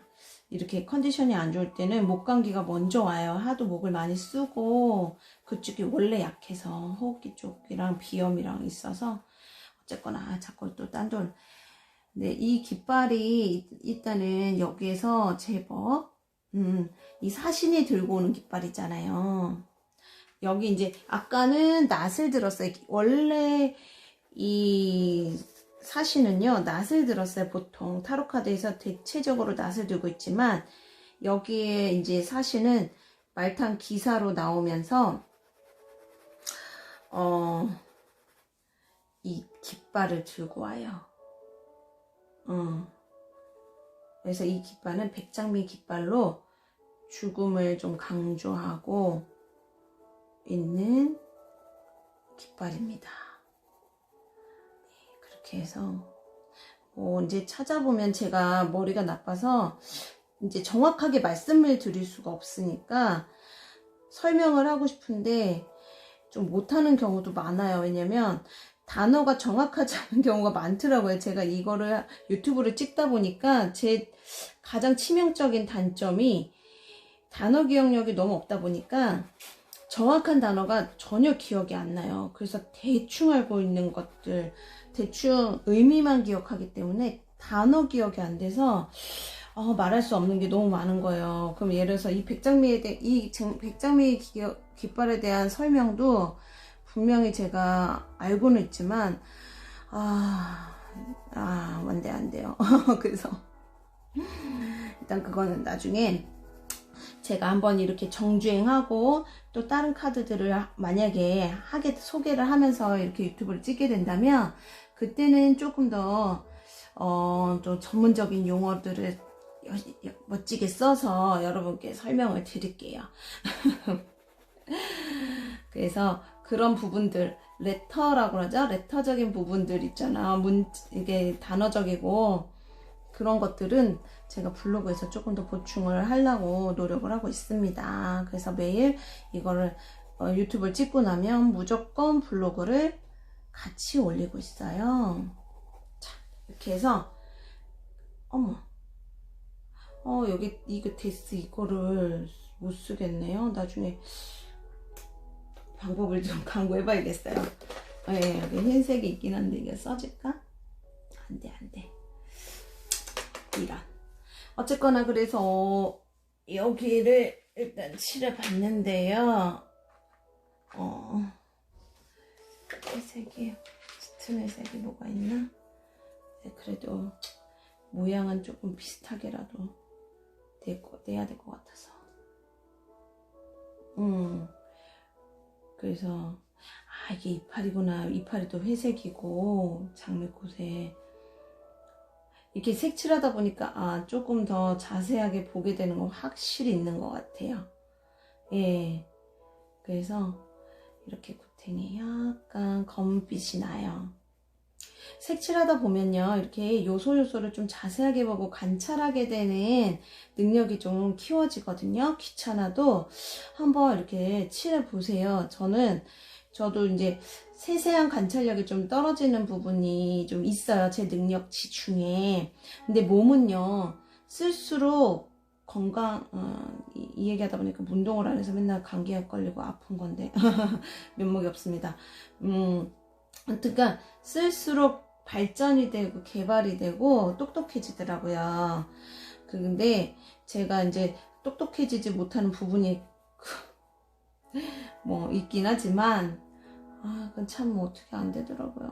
Speaker 1: 이렇게 컨디션이 안 좋을 때는 목 감기가 먼저 와요. 하도 목을 많이 쓰고 그쪽이 원래 약해서 호흡기 쪽이랑 비염이랑 있어서 어쨌거나 자꾸 또 딴돌. 네, 이 깃발이 일단은 여기에서 제법 이 사신이 들고 오는 깃발이잖아요. 여기 이제 아까는 낫을 들었어요. 원래 이 사신은요, 낫을 들었어요. 보통 타로카드에서 대체적으로 낫을 들고 있지만 여기에 이제 사신은 말탄 기사로 나오면서 이 깃발을 들고 와요. 그래서 이 깃발은 백장미 깃발로 죽음을 좀 강조하고 있는 깃발입니다. 그렇게 해서 이제 찾아보면 제가 머리가 나빠서 이제 정확하게 말씀을 드릴 수가 없으니까 설명을 하고 싶은데 좀 못하는 경우도 많아요. 왜냐면 단어가 정확하지 않은 경우가 많더라고요. 제가 이거를 유튜브를 찍다 보니까 제 가장 치명적인 단점이 단어 기억력이 너무 없다 보니까 정확한 단어가 전혀 기억이 안 나요. 그래서 대충 알고 있는 것들, 대충 의미만 기억하기 때문에 단어 기억이 안 돼서 말할 수 없는 게 너무 많은 거예요. 그럼 예를 들어서 이 백장미 깃발에 대한 설명도 분명히 제가 알고는 있지만 안 돼요. 그래서 일단 그거는 나중에 제가 한번 이렇게 정주행하고 또 다른 카드들을 만약에 소개를 하면서 이렇게 유튜브를 찍게 된다면 그때는 조금 더 또 전문적인 용어들을 멋지게 써서 여러분께 설명을 드릴게요. 그래서 그런 부분들, 레터라고 그러죠? 레터적인 부분들 있잖아. 이게 단어적이고 그런 것들은 제가 블로그에서 조금 더 보충을 하려고 노력을 하고 있습니다. 그래서 매일 이거를 유튜브를 찍고 나면 무조건 블로그를 같이 올리고 있어요. 자, 이렇게 해서 여기 이거 데스 이거를 못 쓰겠네요. 나중에 방법을 좀 강구해봐야겠어요. 여기 흰색이 있긴 한데 이게 써질까? 안 돼. 이런. 어쨌거나 그래서 여기를 일단 칠해봤는데요. 회색이 짙은 회색이 뭐가 있나? 네, 그래도 모양은 조금 비슷하게라도 내야 될 것 같아서. 그래서 이게 이파리구나. 이파리도 회색이고 장미꽃에 이렇게 색칠하다 보니까 조금 더 자세하게 보게 되는 건 확실히 있는 것 같아요. 예, 그래서 이렇게 구탱이 약간 검은빛이 나요. 색칠하다 보면요, 이렇게 요소를 좀 자세하게 보고 관찰하게 되는 능력이 좀 키워지거든요. 귀찮아도 한번 이렇게 칠해 보세요. 저도 이제 세세한 관찰력이 좀 떨어지는 부분이 좀 있어요. 제 능력치 중에. 근데 몸은요, 쓸수록 이 얘기하다 보니까 운동을 안 해서 맨날 감기에 걸리고 아픈 건데 면목이 없습니다. 그러니까 쓸수록 발전이 되고 개발이 되고 똑똑해지더라고요. 근데 제가 이제 똑똑해지지 못하는 부분이 뭐 있긴 하지만 그건 참 어떻게 안 되더라고요.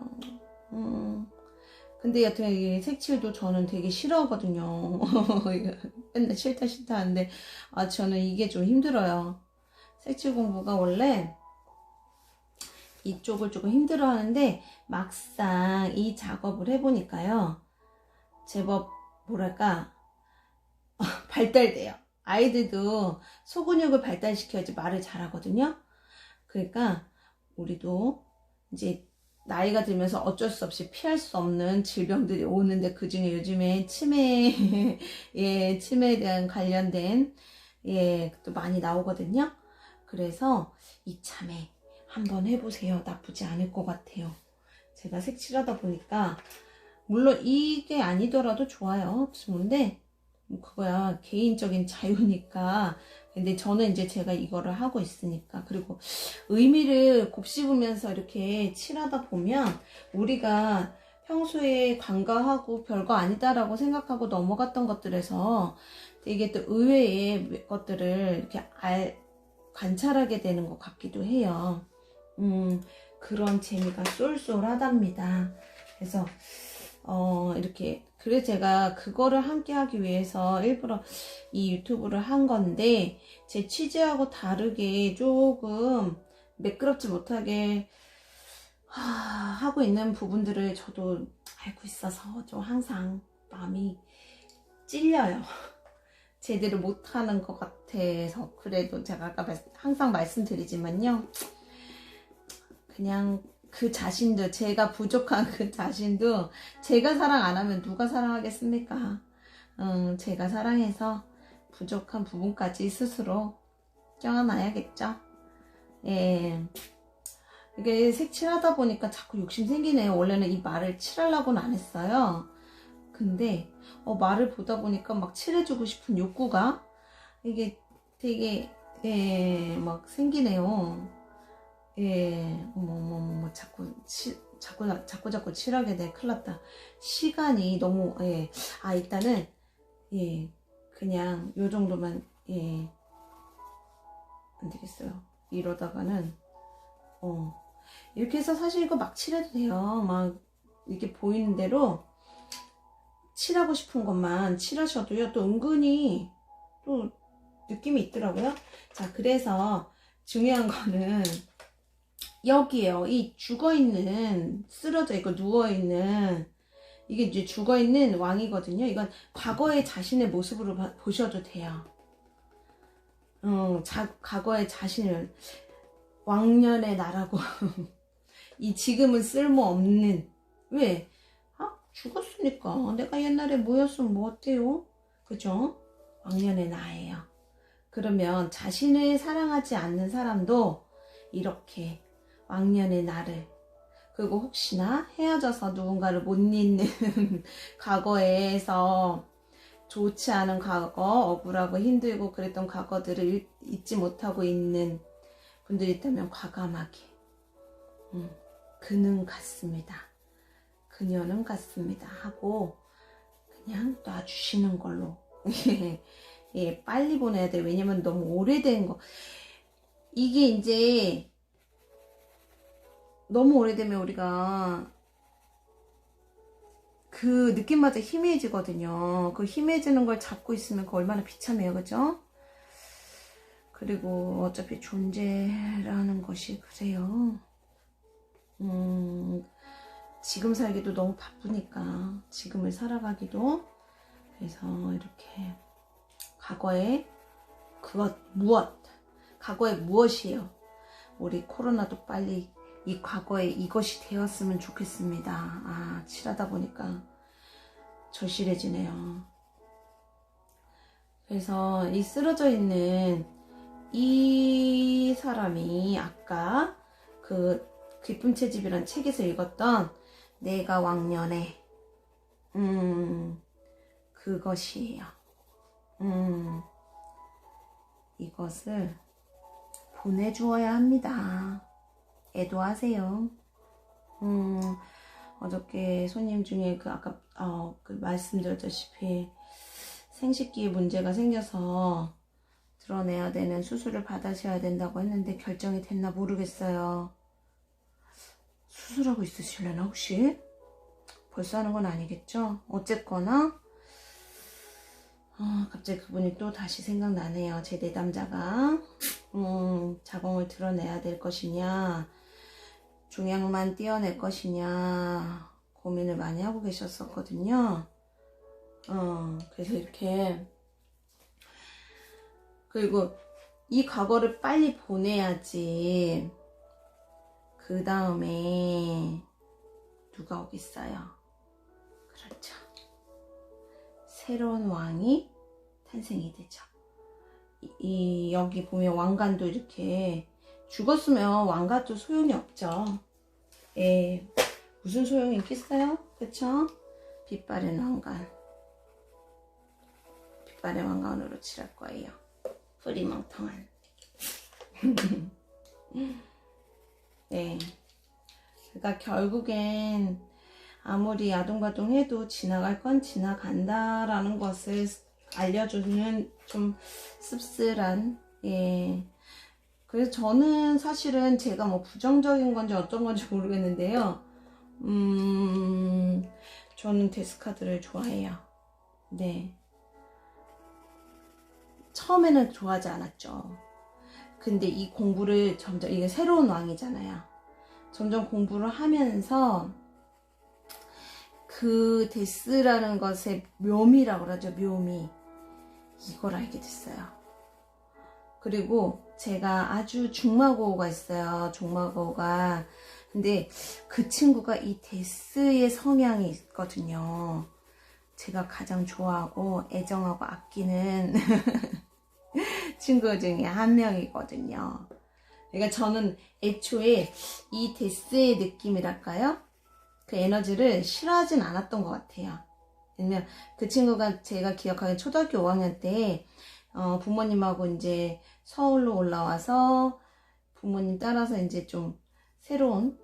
Speaker 1: 근데 여튼 이 색칠도 저는 되게 싫어하거든요. 맨날 싫다 하는데 저는 이게 좀 힘들어요. 색칠 공부가 원래 이쪽을 조금 힘들어 하는데 막상 이 작업을 해보니까요, 제법 뭐랄까 발달돼요. 아이들도 소근육을 발달시켜야지 말을 잘하거든요. 그러니까 우리도 이제 나이가 들면서 어쩔 수 없이 피할 수 없는 질병들이 오는데, 그 중에 요즘에 치매, 예, 치매에 대한 관련된, 예, 또 많이 나오거든요. 그래서 이참에 한번 해보세요. 나쁘지 않을 것 같아요. 제가 색칠하다 보니까, 물론 이게 아니더라도 좋아요. 근데 그거야 개인적인 자유니까. 근데 저는 이제 제가 이거를 하고 있으니까. 그리고 의미를 곱씹으면서 이렇게 칠하다 보면 우리가 평소에 간과하고 별거 아니다라고 생각하고 넘어갔던 것들에서 되게 또 의외의 것들을 이렇게 관찰하게 되는 것 같기도 해요. 그런 재미가 쏠쏠하답니다. 그래서 이렇게, 그래서 제가 그거를 함께 하기 위해서 일부러 이 유튜브를 한 건데, 제 취지하고 다르게 조금 매끄럽지 못하게 하고 있는 부분들을 저도 알고 있어서 좀 항상 마음이 찔려요. 제대로 못하는 것 같아서. 그래도 제가 아까 항상 말씀드리지만요, 그냥 그 자신도, 제가 부족한 그 자신도 제가 사랑 안 하면 누가 사랑하겠습니까? 제가 사랑해서 부족한 부분까지 스스로 껴안아야겠죠. 예. 이게 색칠하다 보니까 자꾸 욕심 생기네요. 원래는 이 말을 칠하려고는 안 했어요. 근데 말을 보다 보니까 막 칠해주고 싶은 욕구가 이게 되게 막 생기네요. 예, 자꾸 칠하게 돼. 큰일 났다. 시간이 너무, 일단은, 그냥 요 정도만, 안 되겠어요. 이러다가는, 이렇게 해서 사실 이거 막 칠해도 돼요. 막, 이렇게 보이는 대로 칠하고 싶은 것만 칠하셔도요, 또 은근히 또 느낌이 있더라고요. 자, 그래서 중요한 거는, 여기에요. 이 죽어있는, 쓰러져 있고 누워있는, 이게 이제 죽어있는 왕이거든요. 이건 과거의 자신의 모습으로 보셔도 돼요. 과거의 자신을, 왕년의 나라고. 이 지금은 쓸모없는, 왜? 죽었으니까. 내가 옛날에 뭐였으면 뭐 어때요? 그죠? 왕년의 나예요. 그러면 자신을 사랑하지 않는 사람도 이렇게 왕년의 나를, 그리고 혹시나 헤어져서 누군가를 못 잊는 과거에서 좋지 않은 과거, 억울하고 힘들고 그랬던 과거들을 잊지 못하고 있는 분들이 있다면 과감하게 그는 같습니다, 그녀는 같습니다 하고 그냥 놔주시는 걸로. 예, 빨리 보내야 돼. 왜냐면 너무 오래된 거. 이게 이제 너무 오래되면 우리가 그 느낌마저 희미해지거든요. 그 희미해지는 걸 잡고 있으면 그 얼마나 비참해요. 그죠? 그리고 어차피 존재라는 것이 그래요. 지금 살기도 너무 바쁘니까 지금을 살아가기도. 그래서 이렇게 과거에 그것 무엇, 과거에 무엇이에요. 우리 코로나도 빨리 이 과거에 이것이 되었으면 좋겠습니다. 아, 칠하다 보니까 절실해지네요. 그래서 이 쓰러져 있는 이 사람이 아까 그 기쁨 채집이란 책에서 읽었던 내가 왕년에 그것이에요. 이것을 보내주어야 합니다. 애도하세요. 어저께 손님 중에 그 아까 그 말씀드렸다시피 생식기에 문제가 생겨서 드러내야 되는 수술을 받으셔야 된다고 했는데 결정이 됐나 모르겠어요. 수술하고 있으실려나 혹시? 벌써 하는 건 아니겠죠? 어쨌거나 갑자기 그분이 또 다시 생각나네요. 제 내담자가 자궁을 드러내야 될 것이냐, 종양만 떼어낼 것이냐 고민을 많이 하고 계셨었거든요. 그래서 이렇게, 그리고 이 과거를 빨리 보내야지 그 다음에 누가 오겠어요. 그렇죠. 새로운 왕이 탄생이 되죠. 여기 보면 왕관도 이렇게, 죽었으면 왕관도 소용이 없죠. 예, 무슨 소용이 있겠어요? 그쵸? 빛 바랜 왕관. 빛 바랜 왕관으로 칠할 거예요. 흐리멍텅한. 네. 그러니까 결국엔 아무리 아둥바둥 해도 지나갈 건 지나간다라는 것을 알려주는 좀 씁쓸한, 예. 그래서 저는 사실은 제가 뭐 부정적인 건지 어떤 건지 모르겠는데요. 저는 데스카드를 좋아해요. 네. 처음에는 좋아하지 않았죠. 근데 이 공부를 점점, 이게 새로운 왕이잖아요. 점점 공부를 하면서 그 데스라는 것의 묘미라고 그러죠. 묘미. 이걸 알게 됐어요. 그리고 제가 아주 중마고우가 있어요. 종마고우가. 근데 그 친구가 이 데스의 성향이 있거든요. 제가 가장 좋아하고 애정하고 아끼는 친구 중에 한 명이거든요. 그러니까 저는 애초에 이 데스의 느낌이랄까요? 그 에너지를 싫어하진 않았던 것 같아요. 왜냐면 그 친구가 제가 기억하기엔 초등학교 5학년 때 부모님하고 이제 서울로 올라와서 부모님 따라서 이제 좀 새로운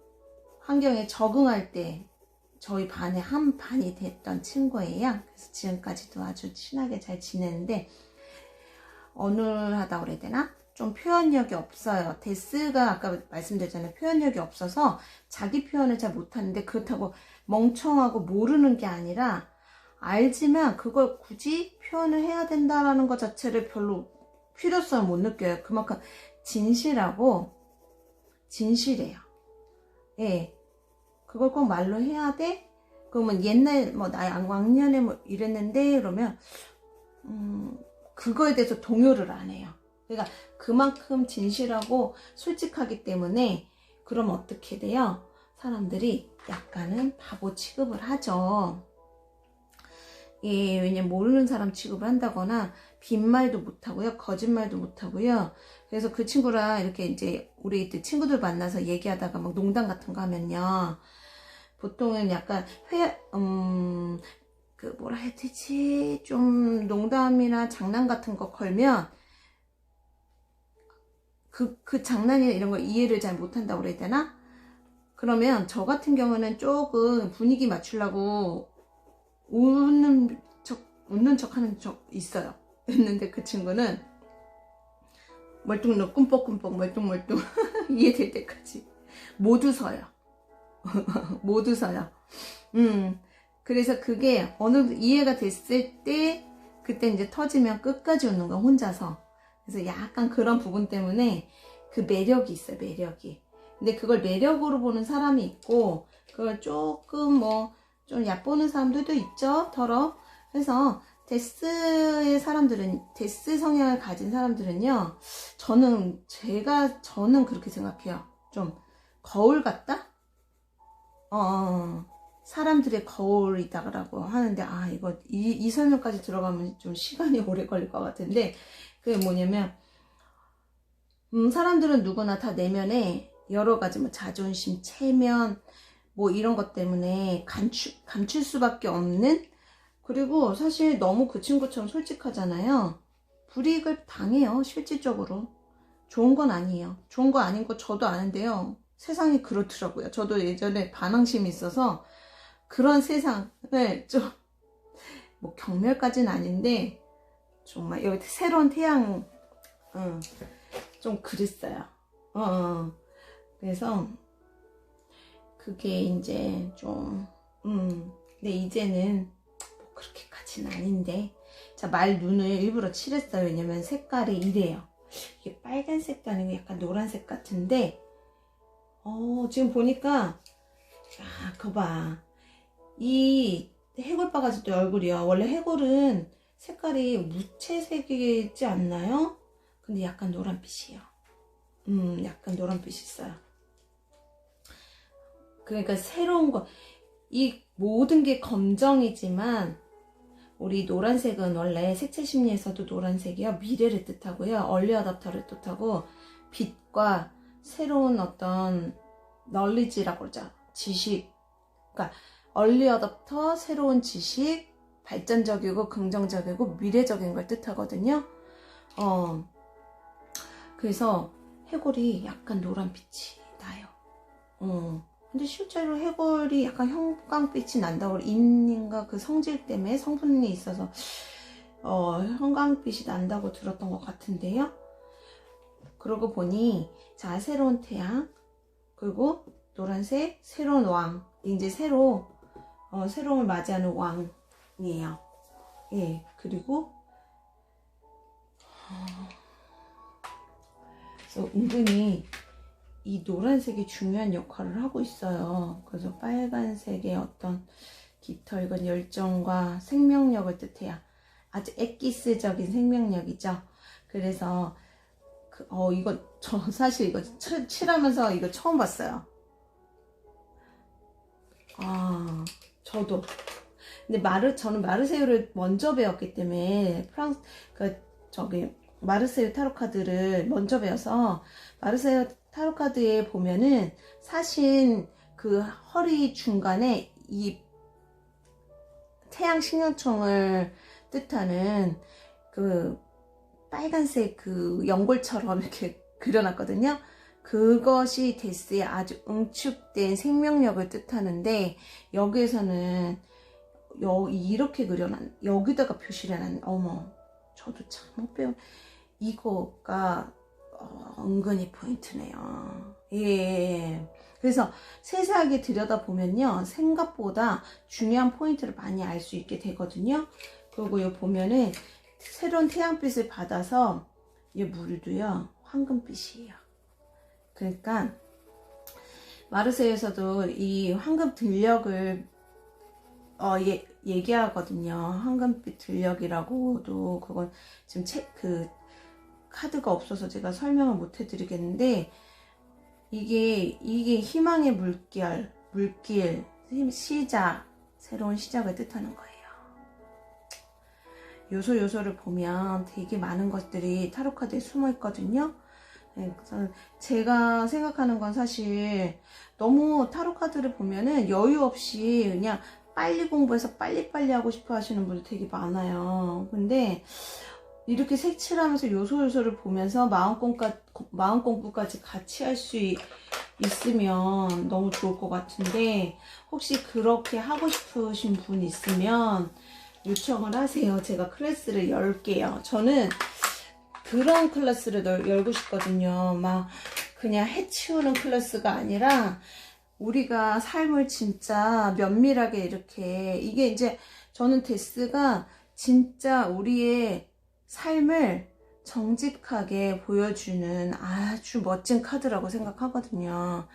Speaker 1: 환경에 적응할 때 저희 반의 한 반이 됐던 친구예요. 그래서 지금까지도 아주 친하게 잘 지내는데, 어눌하다고 그래야 되나? 좀 표현력이 없어요. 데스가 아까 말씀드렸잖아요. 표현력이 없어서 자기 표현을 잘 못하는데, 그렇다고 멍청하고 모르는 게 아니라 알지만 그걸 굳이 표현을 해야 된다라는 것 자체를 별로 필요성을 못 느껴요. 그만큼 진실해요. 예. 그걸 꼭 말로 해야 돼? 그러면 옛날 뭐 나 왕년에 뭐 이랬는데 그러면 그거에 대해서 동요를 안 해요. 그러니까 그만큼 진실하고 솔직하기 때문에, 그럼 어떻게 돼요? 사람들이 약간은 바보 취급을 하죠. 예, 왜냐면 모르는 사람 취급을 한다거나 빈말도 못하고요, 거짓말도 못하고요. 그래서 그 친구랑 이렇게 이제 우리 친구들 만나서 얘기하다가 막 농담 같은 거 하면요, 보통은 약간 그 뭐라 해야 되지? 좀 농담이나 장난 같은 거 걸면 그 장난이나 이런 거 이해를 잘 못한다고 그래야 되나? 그러면 저 같은 경우는 조금 분위기 맞추려고 웃는 웃는 척 하는 적 있어요. 있는데 그 친구는 멀뚱 꿈뻑꿈뻑 멀뚱멀뚱 이해될 때까지 못 웃어요. 못 웃어요. 그래서 그게 어느 이해가 됐을 때 그때 이제 터지면 끝까지 웃는 거야, 혼자서. 그래서 약간 그런 부분 때문에 그 매력이 있어요, 매력이. 근데 그걸 매력으로 보는 사람이 있고, 그걸 조금 뭐 좀 얕보는 사람들도 있죠, 더러. 그래서 데스의 사람들은, 데스 성향을 가진 사람들은요, 저는 그렇게 생각해요. 좀 거울 같다? 사람들의 거울이다라고 하는데, 이 설명까지 들어가면 좀 시간이 오래 걸릴 것 같은데, 그게 뭐냐면, 사람들은 누구나 다 내면에 여러 가지 뭐 자존심, 체면, 뭐 이런 것 때문에 감출 수밖에 없는, 그리고 사실 너무 그 친구처럼 솔직하잖아요. 불이익을 당해요, 실질적으로. 좋은 건 아니에요. 좋은 거 아닌 거 저도 아는데요. 세상이 그렇더라고요. 저도 예전에 반항심이 있어서 그런 세상을 좀, 뭐 경멸까지는 아닌데, 정말 여기 새로운 태양, 좀 그랬어요. 그래서 그게 이제 좀, 근데 이제는 뭐 그렇게까지는 아닌데, 자, 말 눈을 일부러 칠했어요. 왜냐면 색깔이 이래요. 이게 빨간색도 아니고 약간 노란색 같은데, 지금 보니까, 그거 봐. 이 해골바가지도 얼굴이요. 원래 해골은 색깔이 무채색이지 않나요? 근데 약간 노란빛이에요. 약간 노란빛이 있어요. 그러니까 새로운 거, 이 모든 게 검정이지만, 우리 노란색은 원래 색채 심리에서도 노란색이요. 미래를 뜻하고요. 얼리 어답터를 뜻하고, 빛과 새로운 어떤 널리지라고 그러죠. 지식. 그러니까 얼리 어답터, 새로운 지식, 발전적이고 긍정적이고 미래적인 걸 뜻하거든요. 그래서 해골이 약간 노란빛이 나요. 근데 실제로 해골이 약간 형광빛이 난다고, 인인가 그 성질 때문에 성분이 있어서 형광빛이 난다고 들었던 것 같은데요. 그러고 보니, 자, 새로운 태양, 그리고 노란색, 새로운 왕, 이제 새로움을 맞이하는 왕이에요. 예, 그리고 그래서 은근히 이 노란색이 중요한 역할을 하고 있어요. 그래서 빨간색의 어떤 깃털건 열정과 생명력을 뜻해요. 아주 엑기스적인 생명력이죠. 그래서 사실 이거 칠하면서 이거 처음 봤어요. 저도. 근데 저는 마르세유를 먼저 배웠기 때문에, 마르세유 타로 카드를 먼저 배워서, 마르세유 타로 카드에 보면은 사신 그 허리 중간에 이 태양 신경총을 뜻하는 그 빨간색 그 연골처럼 이렇게 그려놨거든요. 그것이 데스의 아주 응축된 생명력을 뜻하는데, 여기에서는 이렇게 여기다가 표시를 해놨네. 어머, 저도 참 못 배운, 이거가 은근히 포인트네요. 예. 그래서 세세하게 들여다보면요, 생각보다 중요한 포인트를 많이 알 수 있게 되거든요. 그리고 여기 보면은 새로운 태양빛을 받아서 이 물도요, 황금빛이에요. 그러니까 마르세유에서도 이 황금 들녘을 얘기하거든요. 황금빛 들녘이라고도. 그건 지금 카드가 없어서 제가 설명을 못 해드리겠는데, 이게 희망의 물길, 시작, 새로운 시작을 뜻하는 거예요. 요소를 보면 되게 많은 것들이 타로카드에 숨어 있거든요. 네, 그래서 제가 생각하는 건 사실 너무 타로카드를 보면은 여유 없이 그냥 빨리 공부해서 빨리빨리 하고 싶어 하시는 분들 되게 많아요. 근데 이렇게 색칠하면서 요소를 보면서 마음 공부까지 같이 할 수 있으면 너무 좋을 것 같은데, 혹시 그렇게 하고 싶으신 분 있으면 요청을 하세요. 제가 클래스를 열게요. 저는 그런 클래스를 열고 싶거든요. 막 그냥 해치우는 클래스가 아니라 우리가 삶을 진짜 면밀하게 이렇게, 이게 이제 저는 데스가 진짜 우리의 삶을 정직하게 보여주는 아주 멋진 카드라고 생각하거든요.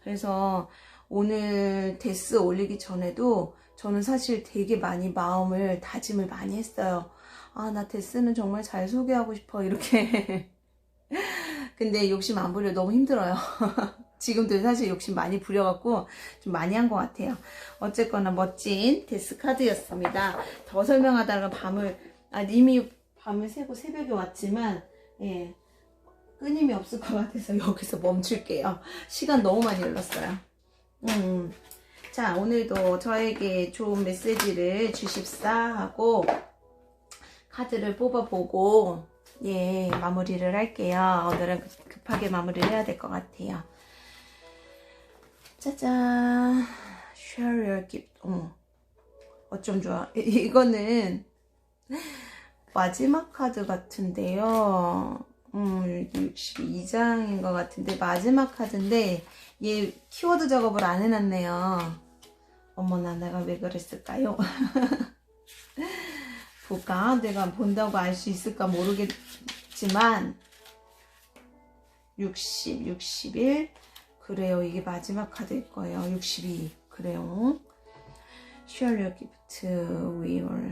Speaker 1: 그래서 오늘 데스 올리기 전에도 저는 사실 되게 많이 마음을 다짐을 많이 했어요. 아, 나 데스는 정말 잘 소개하고 싶어, 이렇게. 근데 욕심 안 부려 너무 힘들어요. 지금도 사실 욕심 많이 부려갖고 좀 많이 한 것 같아요. 어쨌거나 멋진 데스 카드였습니다. 더 설명하다가 이미 밤을 새고 새벽에 왔지만, 예, 끊임이 없을 것 같아서 여기서 멈출게요. 시간 너무 많이 흘렀어요. 자, 오늘도 저에게 좋은 메시지를 주십사 하고 카드를 뽑아보고, 예, 마무리를 할게요. 오늘은 급하게 마무리를 해야 될 것 같아요. 짜잔. Share your gift. 어쩜 좋아. 이거는 마지막 카드 같은데요. 62장인 것 같은데 마지막 카드인데 얘 키워드 작업을 안 해놨네요. 어머나, 내가 왜 그랬을까요? 볼까? 내가 본다고 알 수 있을까 모르겠지만 60, 61 그래요. 이게 마지막 카드일 거예요. 62 그래요. Share your gift. We will.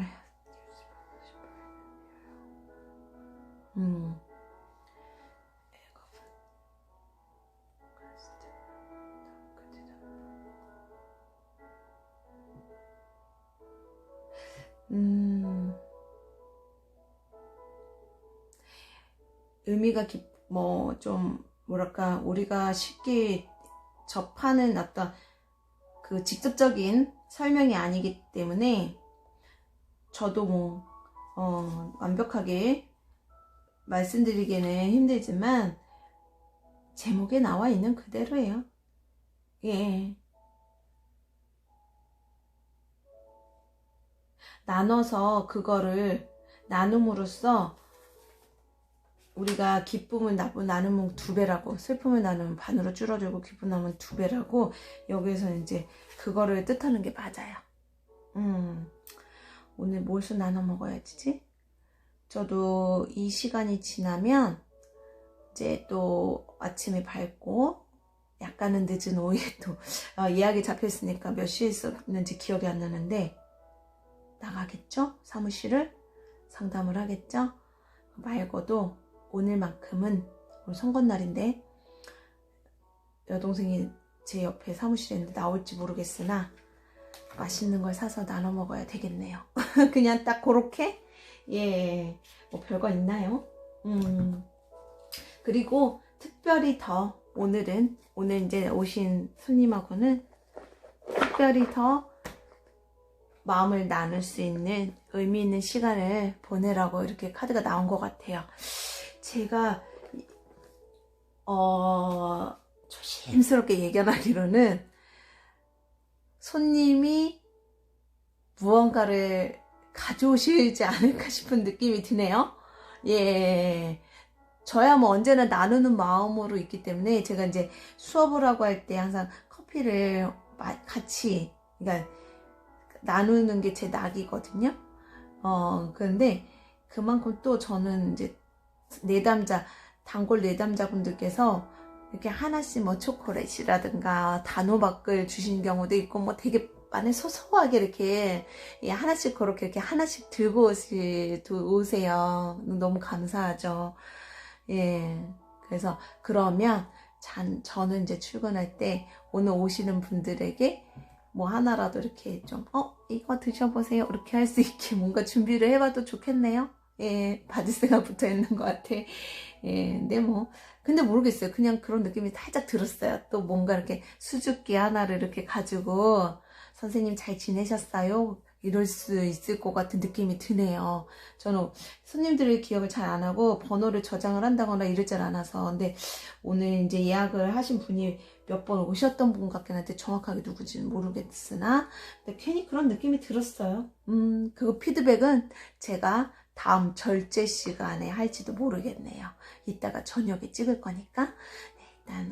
Speaker 1: 의미가 좀 뭐랄까, 우리가 쉽게 접하는 어떤 그 직접적인 설명이 아니기 때문에 저도 완벽하게 말씀드리기는 힘들지만 제목에 나와 있는 그대로예요. 예. 나눠서 그거를 나눔으로써 우리가 기쁨을 나누면 2배라고, 슬픔을 나누면 반으로 줄어들고 기쁨 나누면 2배라고, 여기에서 이제 그거를 뜻하는 게 맞아요. 오늘 무엇을 나눠 먹어야지? 저도 이 시간이 지나면 이제 또 아침이 밝고 약간은 늦은 오후에 또 예약이 잡혔으니까 몇 시에 있었는지 기억이 안 나는데 나가겠죠? 사무실을 상담을 하겠죠? 말고도 오늘만큼은, 오늘 선거날인데 여동생이 제 옆에 사무실에 있는데 나올지 모르겠으나 맛있는 걸 사서 나눠 먹어야 되겠네요. 그냥 딱 그렇게, 예, 뭐 별거 있나요? 그리고 특별히 더 오늘 이제 오신 손님하고는 특별히 더 마음을 나눌 수 있는 의미 있는 시간을 보내라고 이렇게 카드가 나온 것 같아요. 제가 조심스럽게 예견하기로는 손님이 무언가를 가져오시지 않을까 싶은 느낌이 드네요. 예, 저야 뭐 언제나 나누는 마음으로 있기 때문에 제가 이제 수업을 하고 할 때 항상 커피를 같이, 그러니까 나누는 게 제 낙이거든요. 그런데 그만큼 또 저는 이제 단골 내담자분들께서 이렇게 하나씩 뭐 초콜릿이라든가 단호박을 주신 경우도 있고 뭐 되게 많이 소소하게 이렇게 하나씩 그렇게 이렇게 하나씩 들고 오세요. 너무 감사하죠. 예. 그래서 그러면 저는 이제 출근할 때 오늘 오시는 분들에게 뭐 하나라도 이렇게 좀 이거 드셔보세요 이렇게 할 수 있게 뭔가 준비를 해봐도 좋겠네요. 예, 바지새가 붙어있는 것 같아. 예, 근데 모르겠어요. 그냥 그런 느낌이 살짝 들었어요. 또 뭔가 이렇게 수줍기 하나를 이렇게 가지고 선생님 잘 지내셨어요? 이럴 수 있을 것 같은 느낌이 드네요. 저는 손님들의 기억을 잘 안 하고 번호를 저장을 한다거나 이러질 않아서. 근데 오늘 이제 예약을 하신 분이 몇 번 오셨던 분 같긴 한데 정확하게 누구지는 모르겠으나 근데 괜히 그런 느낌이 들었어요. 그거 피드백은 제가 다음 절제 시간에 할지도 모르겠네요. 이따가 저녁에 찍을 거니까. 네, 일단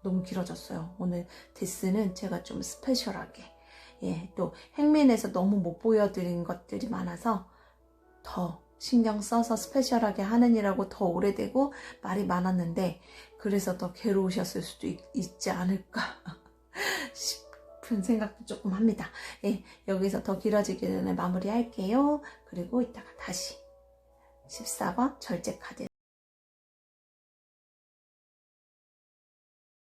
Speaker 1: 너무 길어졌어요. 오늘 데스는 제가 좀 스페셜하게, 예, 또 행민에서 너무 못 보여드린 것들이 많아서 더 신경 써서 스페셜하게 하느니라고 더 오래되고 말이 많았는데 그래서 더 괴로우셨을 수도 있지 않을까 싶은 생각도 조금 합니다. 예, 여기서 더 길어지기 전에 마무리할게요. 그리고 이따가 다시 14번 절제 카드